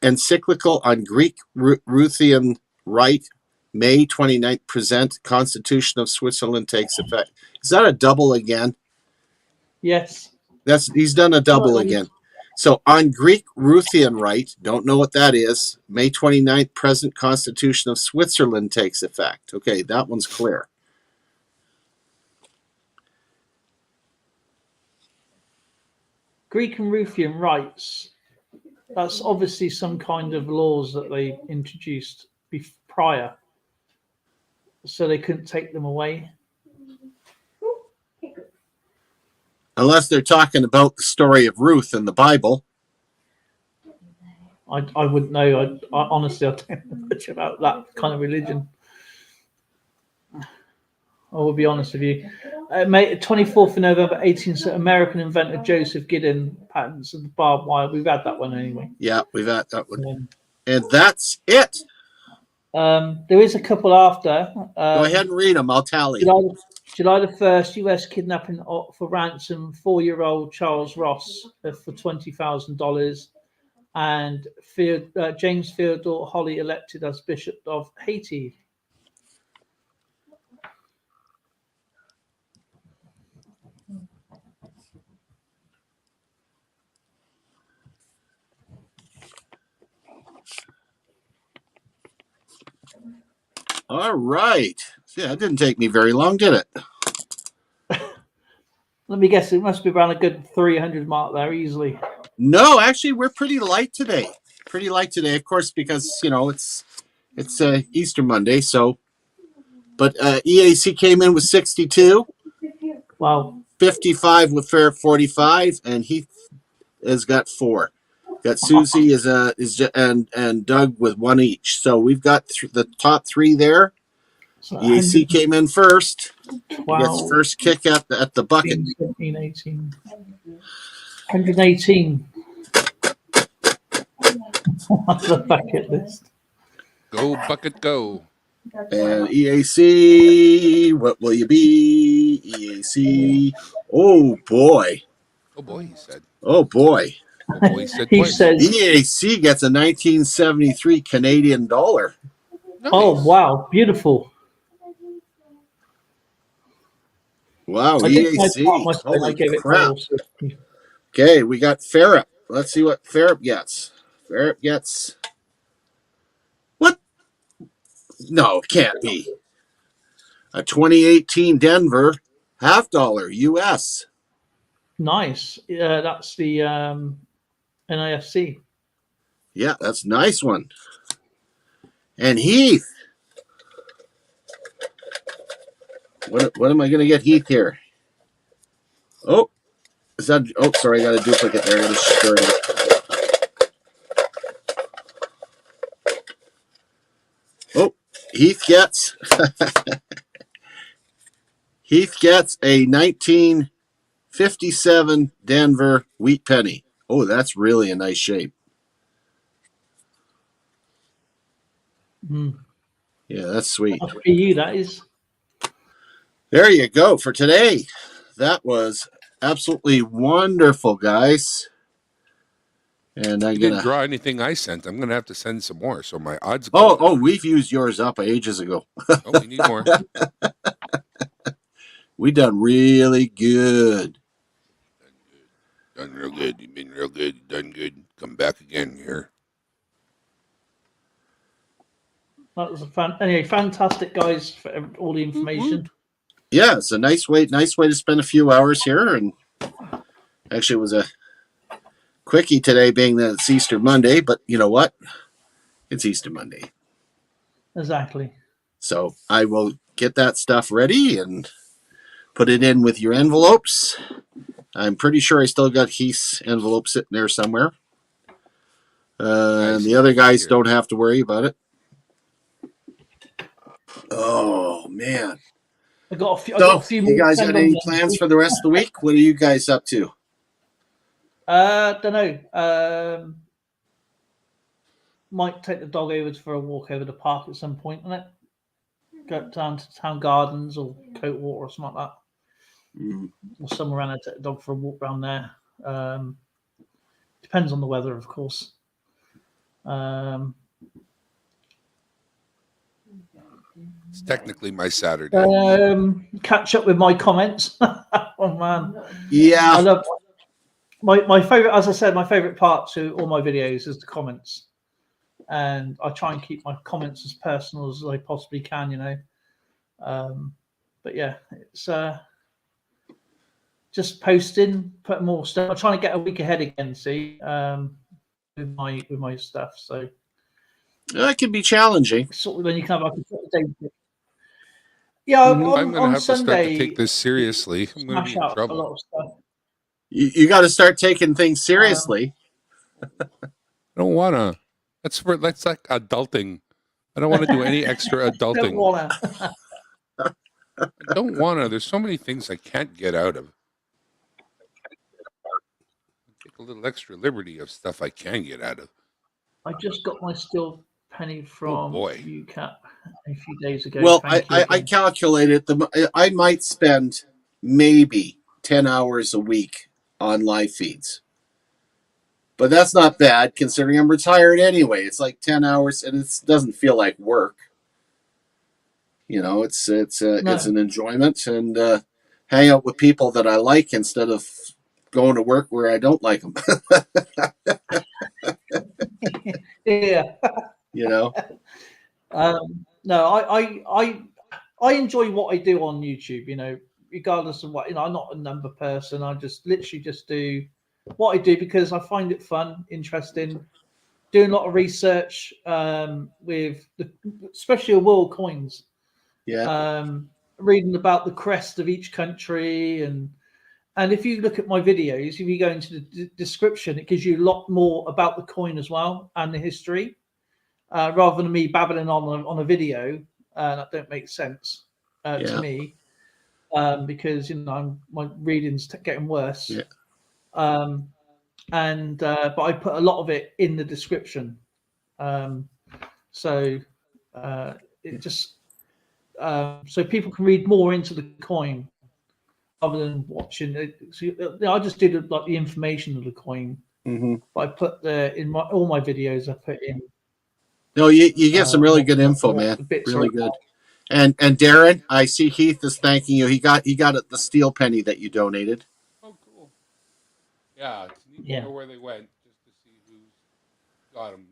S1: encyclical on Greek Ruthian Rite, May 29th, present Constitution of Switzerland takes effect. Is that a double again?
S2: Yes.
S1: He's done a double again. So on Greek Ruthian Rite, don't know what that is, May 29th, present Constitution of Switzerland takes effect. Okay, that one's clear.
S2: Greek and Ruthian rights. That's obviously some kind of laws that they introduced prior, so they couldn't take them away.
S1: Unless they're talking about the story of Ruth in the Bible.
S2: I wouldn't know. I honestly, I don't know much about that kind of religion. I will be honest with you. 24th of November, 18th, American inventor Joseph Giddon patents of the barbed wire. We've had that one anyway.
S1: Yeah, we've had that one. And that's it.
S2: There is a couple after.
S1: Go ahead and read them. I'll tally.
S2: July the 1st, US kidnapping for ransom 4-year-old Charles Ross for $20,000. And James Theodore Holly elected as Bishop of Haiti.
S1: All right. Yeah, it didn't take me very long, did it?
S2: Let me guess, it must be around a good 300 mark there easily.
S1: No, actually, we're pretty light today. Pretty light today, of course, because it's Easter Monday. So, but EAC came in with 62.
S2: Wow.
S1: 55 with Fair 45, and Heath has got 4. Got Susie and Doug with 1 each. So we've got the top 3 there. So EAC came in first. 12, gets first kick at the bucket.
S2: 17, 18. 118. What's the bucket list?
S3: Go, bucket, go.
S1: And EAC, what will you be? EAC. Oh, boy.
S3: Oh, boy, he said.
S1: Oh, boy.
S3: Oh, boy, he said.
S2: He says
S1: EAC gets a 1973 Canadian dollar.
S2: Nice. Oh, wow. Beautiful.
S1: Wow, EAC. Holy crap. Okay, we got Ferrap. Let's see what Ferrap gets. Ferrap gets... What? No, it can't be. A 2018 Denver $50 US.
S2: Nice. That's the NIFC.
S1: Yeah, that's a nice one. And Heath. What am I going to get Heath here? Oh, is that? Oh, sorry, I got a duplicate there. I got to stir it up. Oh, Heath gets a 1957 Denver wheat penny. Oh, that's really a nice shape. Yeah, that's sweet.
S2: For you, that is.
S1: There you go for today. That was absolutely wonderful, guys. And I
S3: didn't draw anything I sent. I'm gonna have to send some more, so my odds.
S1: Oh, we've used yours up ages ago.
S3: Oh, we need more.
S1: We done really good.
S3: Done real good. You've been real good. Done good. Come come back again here.
S2: That was anyway, fantastic, guys, for all the information.
S1: Yeah, it's a nice way to spend a few hours here. And actually, it was a quickie today, being that it's Easter Monday. But you know what? It's Easter Monday.
S2: Exactly.
S1: So I will get that stuff ready and put it in with your envelopes. I'm pretty sure I still got Heath's envelope sitting there somewhere. And the other guys don't have to worry about it. Oh, man.
S2: I got a few more.
S1: You guys got any plans for the rest of the week? What are you guys up to?
S2: Don't know. Might take the dog over for a walk over the park at some point, innit? Go down to Town Gardens or Coatwater or something like that. Or somewhere around there, take the dog for a walk around there. Depends on the weather, of course.
S3: It's technically my Saturday.
S2: Catch up with my comments. Oh man,
S1: yeah.
S2: I love my favorite. As I said, my favorite part to all my videos is the comments, and I try and keep my comments as personal as I possibly can. You know, but yeah, it's just posting, put more stuff. I'm trying to get a week ahead again. See, with my stuff. So.
S1: It can be challenging.
S2: Sort of when you can have like a day. Yeah,
S3: I'm going to have
S2: Sunday,
S3: to start to take this seriously. I'm going to be in
S2: a
S3: trouble.
S2: lot of stuff.
S1: You got to start taking things seriously.
S3: I don't want to. That's like adulting. I don't want to do any extra adulting. I don't want to. There's so many things I can't get out of. Take a little extra liberty of stuff I can get out of.
S2: I just got my steel penny from UCAP a few days ago.
S1: Well, I calculated I might spend maybe 10 hours a week on live feeds. But that's not bad considering I'm retired anyway. It's like 10 hours and it doesn't feel like work. You know, it's an enjoyment and hang out with people that I like instead of going to work where I don't like them.
S2: Yeah.
S1: You know.
S2: No, I enjoy what I do on YouTube. You know, regardless of what, you know, I'm not a number person. I just literally just do what I do because I find it fun, interesting. Doing a lot of research with especially world coins.
S1: Yeah.
S2: Reading about the crest of each country and if you look at my videos, if you go into the description, it gives you a lot more about the coin as well and the history, rather than me babbling on a video. That don't make sense to me, because you know my reading's getting worse.
S1: Yeah.
S2: But I put a lot of it in the description, so it just so people can read more into the coin. Other than watching it, so, I just did like the information of the coin.
S1: Mm-hmm.
S2: But I put all my videos. I put in.
S1: No, you get some really good info, man. Really good. And Darren, I see Heath is thanking you. He got it the steel penny that you donated.
S3: Oh, cool. Yeah, it's neat to know where they went just to see who's got them.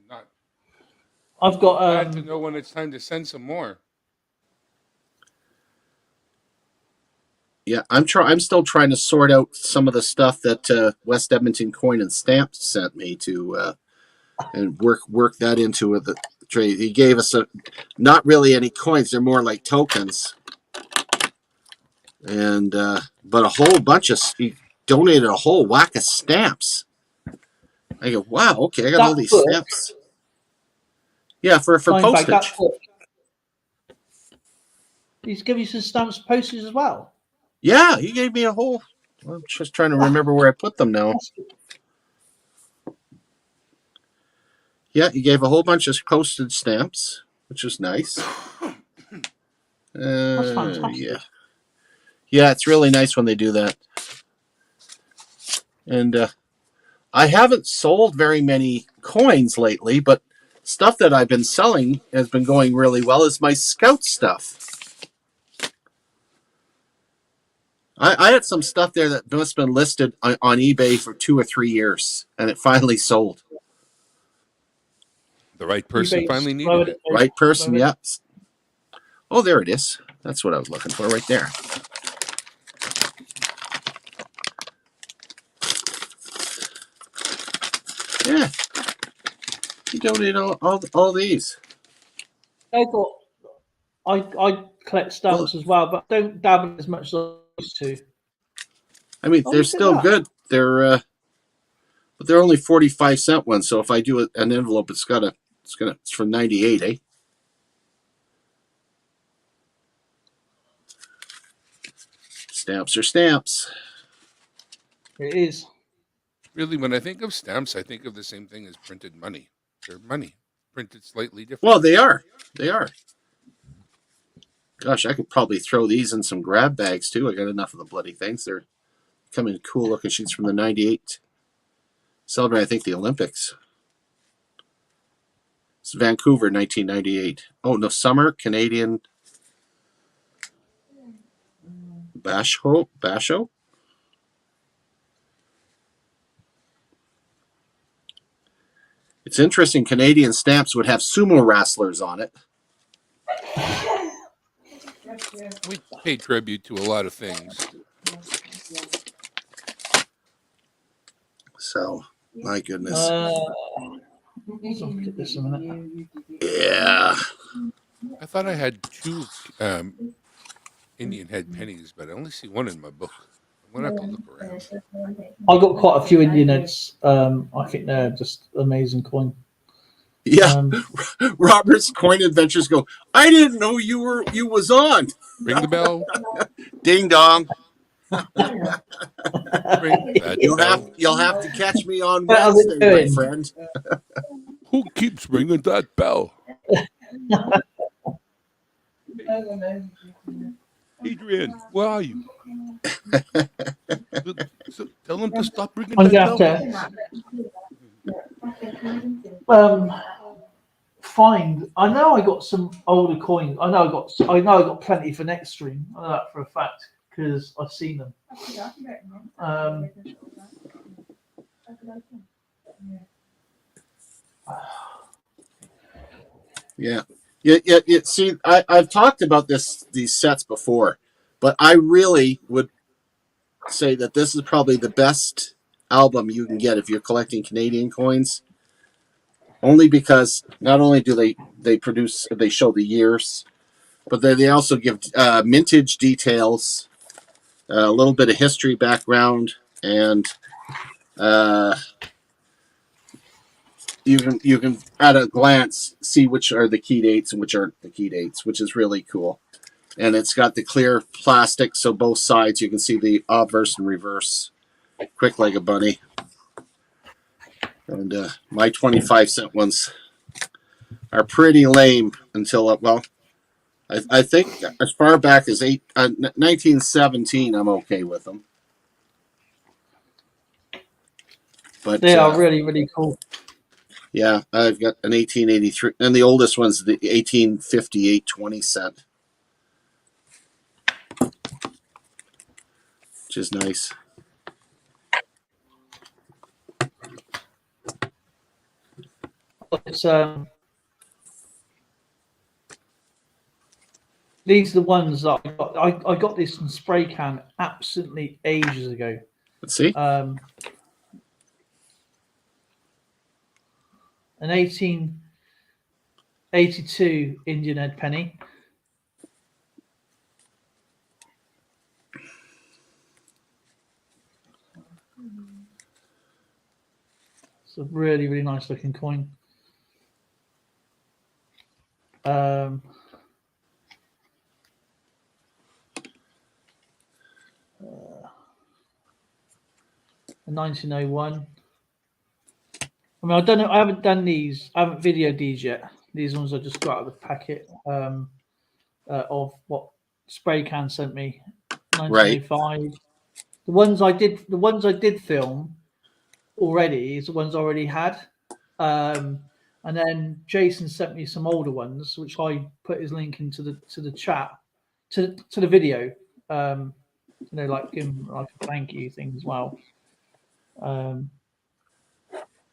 S2: I've got.
S3: Glad to know when it's time to send some more.
S1: Yeah, I'm still trying to sort out some of the stuff that West Edmonton Coin and Stamp sent me to, and work that into the trade. He gave us not really any coins; they're more like tokens, and but a whole bunch of. He donated a whole whack of stamps. I go, wow, okay, I got all these stamps. Yeah, for postage.
S2: He's giving you some stamps, postage as well.
S1: Yeah, he gave me a whole. I'm just trying to remember where I put them now. Yeah, he gave a whole bunch of postage stamps, which is nice.
S2: That's fantastic.
S1: Yeah, it's really nice when they do that. And I haven't sold very many coins lately, but stuff that I've been selling has been going really well is my Scout stuff. I had some stuff there that must have been listed on eBay for 2 or 3 years, and it finally sold.
S3: The right person
S2: eBay
S3: finally
S2: slow
S3: needed
S2: at
S3: it.
S2: it.
S1: Right person,
S2: Slow it.
S1: yep. Oh, there it is. That's what I was looking for right there. Yeah. You donate all these.
S2: I collect stamps as well, but don't dabble as much as I used to.
S1: I mean,
S2: Oh,
S1: they're
S2: look at
S1: still
S2: that.
S1: good. But they're only 45-cent ones. So if I do an envelope, it's from 98, eh? Stamps are stamps.
S2: It is.
S3: Really, when I think of stamps, I think of the same thing as printed money. They're money, printed slightly different.
S1: Well, they are. They are. Gosh, I could probably throw these in some grab bags too. I got enough of the bloody things. They're coming cool looking sheets from the 98. Celebrate, I think, the Olympics. It's Vancouver, 1998. Oh, no, summer, Canadian. Basho? It's interesting. Canadian stamps would have sumo wrestlers on it.
S3: We pay tribute to a lot of things.
S1: So, my goodness.
S2: Get this a minute.
S1: Yeah.
S3: I thought I had two Indian head pennies, but I only see one in my book. I'm gonna have to look around.
S2: I got quite a few Indian heads. I think they're just amazing coin.
S1: Yeah. Robert's coin adventures go, I didn't know you was on.
S3: Ring the bell.
S1: Ding dong.
S3: Ring that bell.
S1: You'll have to catch me on
S2: What are they
S1: Wednesday, my
S2: doing?
S1: friend.
S3: Who keeps ringing that bell? Adrian, where are you? Tell him to stop ringing
S2: I'm
S3: that
S2: gonna
S3: bell.
S2: have to find. I know I got some older coins. I know I got plenty for next stream. I know that for a fact because I've seen them.
S1: Yeah. See, I've talked about these sets before, but I really would say that this is probably the best album you can get if you're collecting Canadian coins. Only because not only do they show the years, but they also give mintage details, a little bit of history background, and you can at a glance see which are the key dates and which aren't the key dates, which is really cool. And it's got the clear plastic, so both sides you can see the obverse and reverse. Quick like a bunny. And my 25-cent ones are pretty lame until I think as far back as 1917, I'm okay with them. But
S2: they are really, really cool.
S1: Yeah, I've got an 1883, and the oldest one's the 1858 20-cent, which is nice.
S2: It's these are the ones that I got. I got this in spray can absolutely ages ago.
S1: Let's see.
S2: An 1882 Indian head penny. It's a really, really nice looking coin. A 1901. I mean, I don't know. I haven't done these. I haven't videoed these yet. These ones I just got out of the packet of what Spray Can sent me. 1905. Right. The ones I did film already is the ones I already had. And then Jason sent me some older ones, which I put his link into the chat to the video. Like give him like a thank you thing as well. A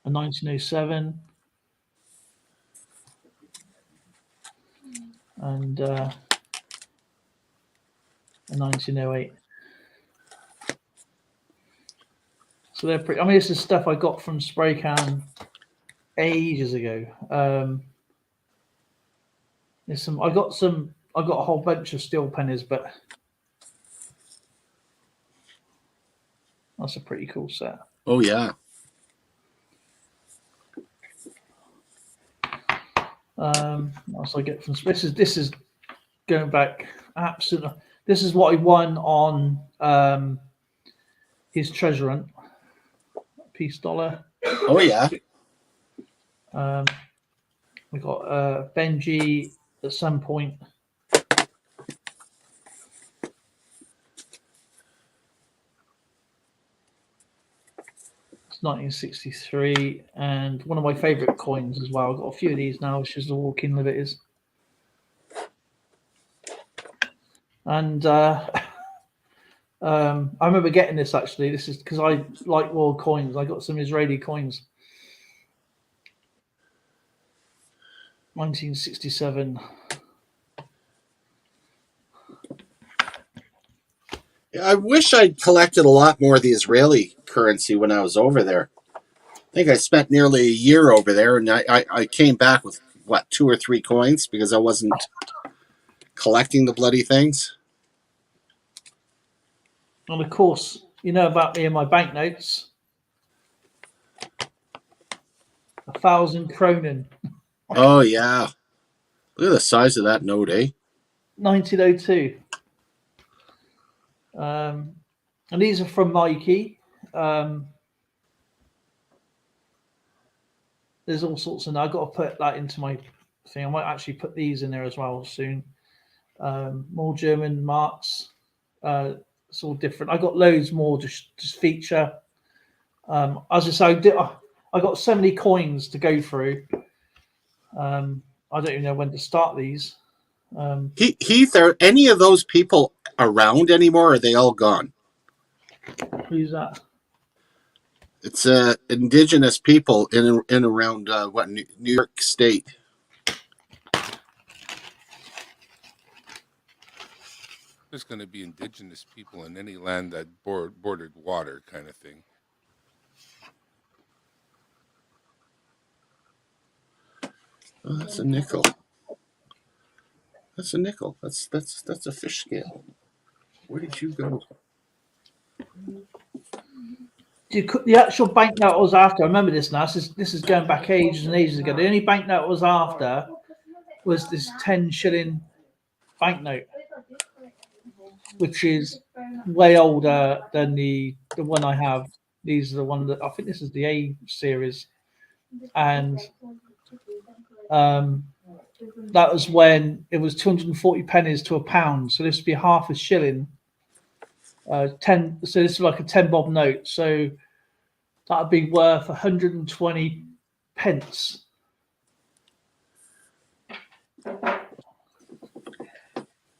S2: 1907. and 1908. So they're pretty. I mean, this is stuff I got from Spray Can ages ago. There's some. I got a whole bunch of steel pennies, but that's a pretty cool set.
S1: Oh yeah.
S2: What else I get from this is going back absolutely. This is what I won on his treasure hunt. Peace dollar.
S1: Oh yeah.
S2: We got Benji at some point. It's 1963, and one of my favourite coins as well. I've got a few of these now, which is the Walking Liberties. And I remember getting this actually. This is because I like world coins. I got some Israeli coins. 1967.
S1: I wish I'd collected a lot more of the Israeli currency when I was over there. I think I spent nearly a year over there, and I came back with, what, 2 or 3 coins because I wasn't collecting the bloody things.
S2: And of course, you know about me and my banknotes. 1,000 kronen.
S1: Oh, yeah. Look at the size of that note, eh?
S2: 1902. And these are from Mikey. There's all sorts of. I've got to put that into my thing. I might actually put these in there as well soon. More German marks. It's all different. I got loads more just feature. As I say, I got so many coins to go through. I don't even know when to start these.
S1: Heath, are any of those people around anymore, or are they all gone?
S2: Who's that?
S1: It's indigenous people in around New York State.
S3: There's going to be indigenous people in any land that bordered water, kind of thing.
S1: Oh, that's a nickel. That's a nickel. That's a fish scale. Where did you go?
S2: The actual banknote I was after, I remember this now. This is going back ages and ages ago. The only banknote I was after was this 10 shilling banknote, which is way older than the one I have. These are the one that I think this is the A series, and that was when it was 240 pennies to a pound. So this would be half a shilling. 10. So this is like a 10 bob note. So that would be worth 120 pence.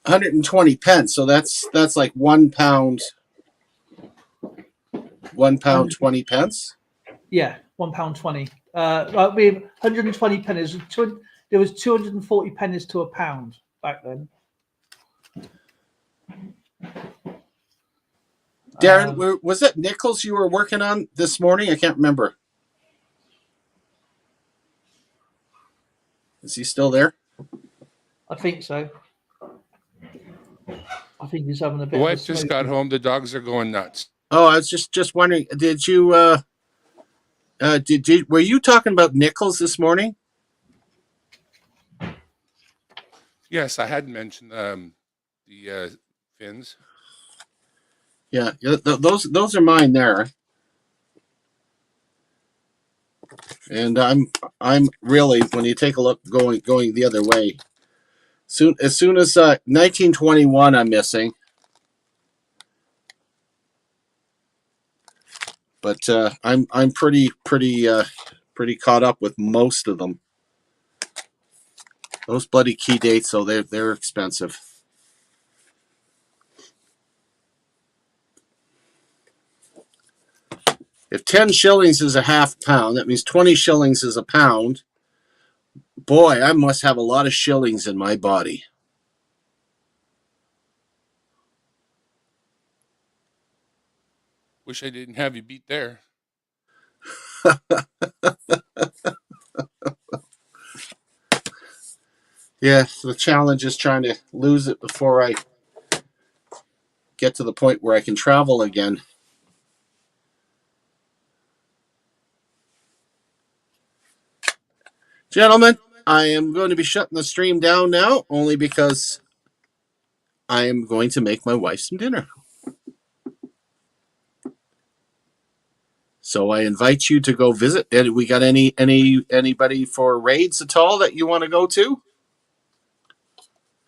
S1: £120. So that's like £1. £1.20.
S2: Yeah, £1.20. That would be 120 pennies. There was 240 pennies to a pound back then.
S1: Darren, was it nickels you were working on this morning? I can't remember. Is he still there?
S2: I think so. I think he's having a bit.
S3: The
S2: of a
S3: wife just
S2: smoke.
S3: got home. The dogs are going nuts.
S1: Oh, I was just wondering. Did you were you talking about nickels this morning?
S3: Yes, I had mentioned the fins.
S1: Yeah, those are mine there. And I'm really, when you take a look, going the other way. As soon as 1921, I'm missing. But I'm pretty caught up with most of them. Those bloody key dates, though, they're expensive. If 10 shillings is a half pound, that means 20 shillings is a pound. Boy, I must have a lot of shillings in my body.
S3: Wish I didn't have you beat there.
S1: Yeah, the challenge is trying to lose it before I get to the point where I can travel again. Gentlemen, I am going to be shutting the stream down now, only because I am going to make my wife some dinner. So I invite you to go visit. We got anybody for raids at all that you want to go to?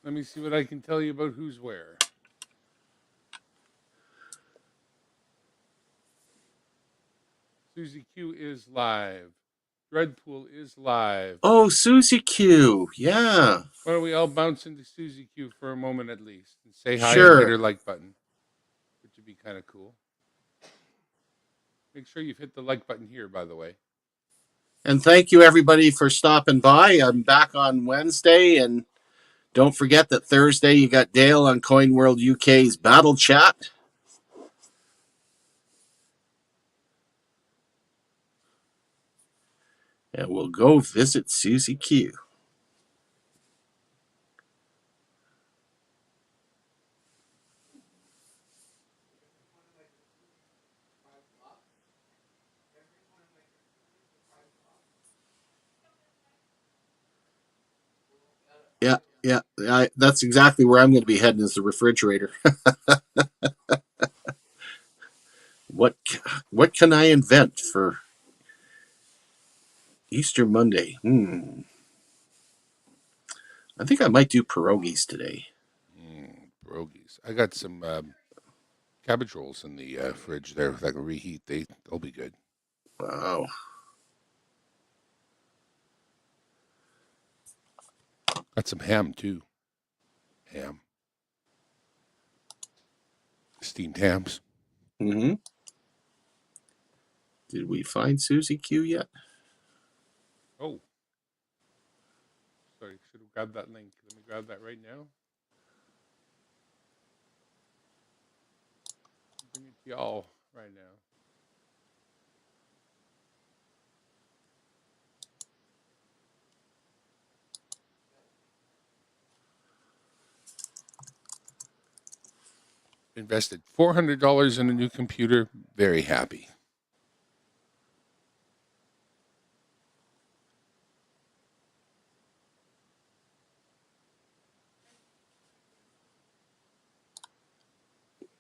S3: Let me see what I can tell you about who's where. Susie Q is live. Dreadpool is live.
S1: Oh, Susie Q. Yeah.
S3: Why don't we all bounce into Susie Q for a moment at least and say hi
S1: Sure.
S3: and hit her like button, which would be kind of cool. Make sure you've hit the like button here, by the way.
S1: And thank you, everybody, for stopping by. I'm back on Wednesday, and don't forget that Thursday you got Dale on Coin World UK's Battle Chat. And we'll go visit Susie Q. Yeah. That's exactly where I'm going to be heading, is the refrigerator. What can I invent for Easter Monday? I think I might do pierogies today.
S3: Pierogies. I got some cabbage rolls in the fridge there. If I can reheat, they'll be good.
S1: Wow.
S3: Got some ham too. Ham. Steamed hams.
S1: Mm-hmm. Did we find Susie Q yet?
S3: Oh. Sorry, should have grabbed that link. Let me grab that right now. Bring it to y'all right now. Invested $400 in a new computer. Very happy.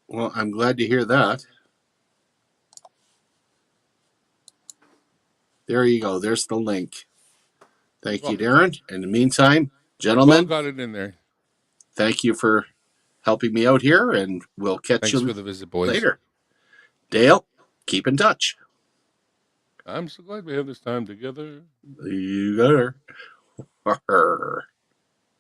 S1: Well, I'm glad to hear that. There you go. There's the link. Thank you, Darren. In the meantime, gentlemen,
S3: Got it in there.
S1: thank you for helping me out here, and we'll catch
S3: Thanks
S1: you
S3: for the visit, boys.
S1: later. Dale, keep in touch.
S3: I'm so glad we have this time together.
S1: You got her.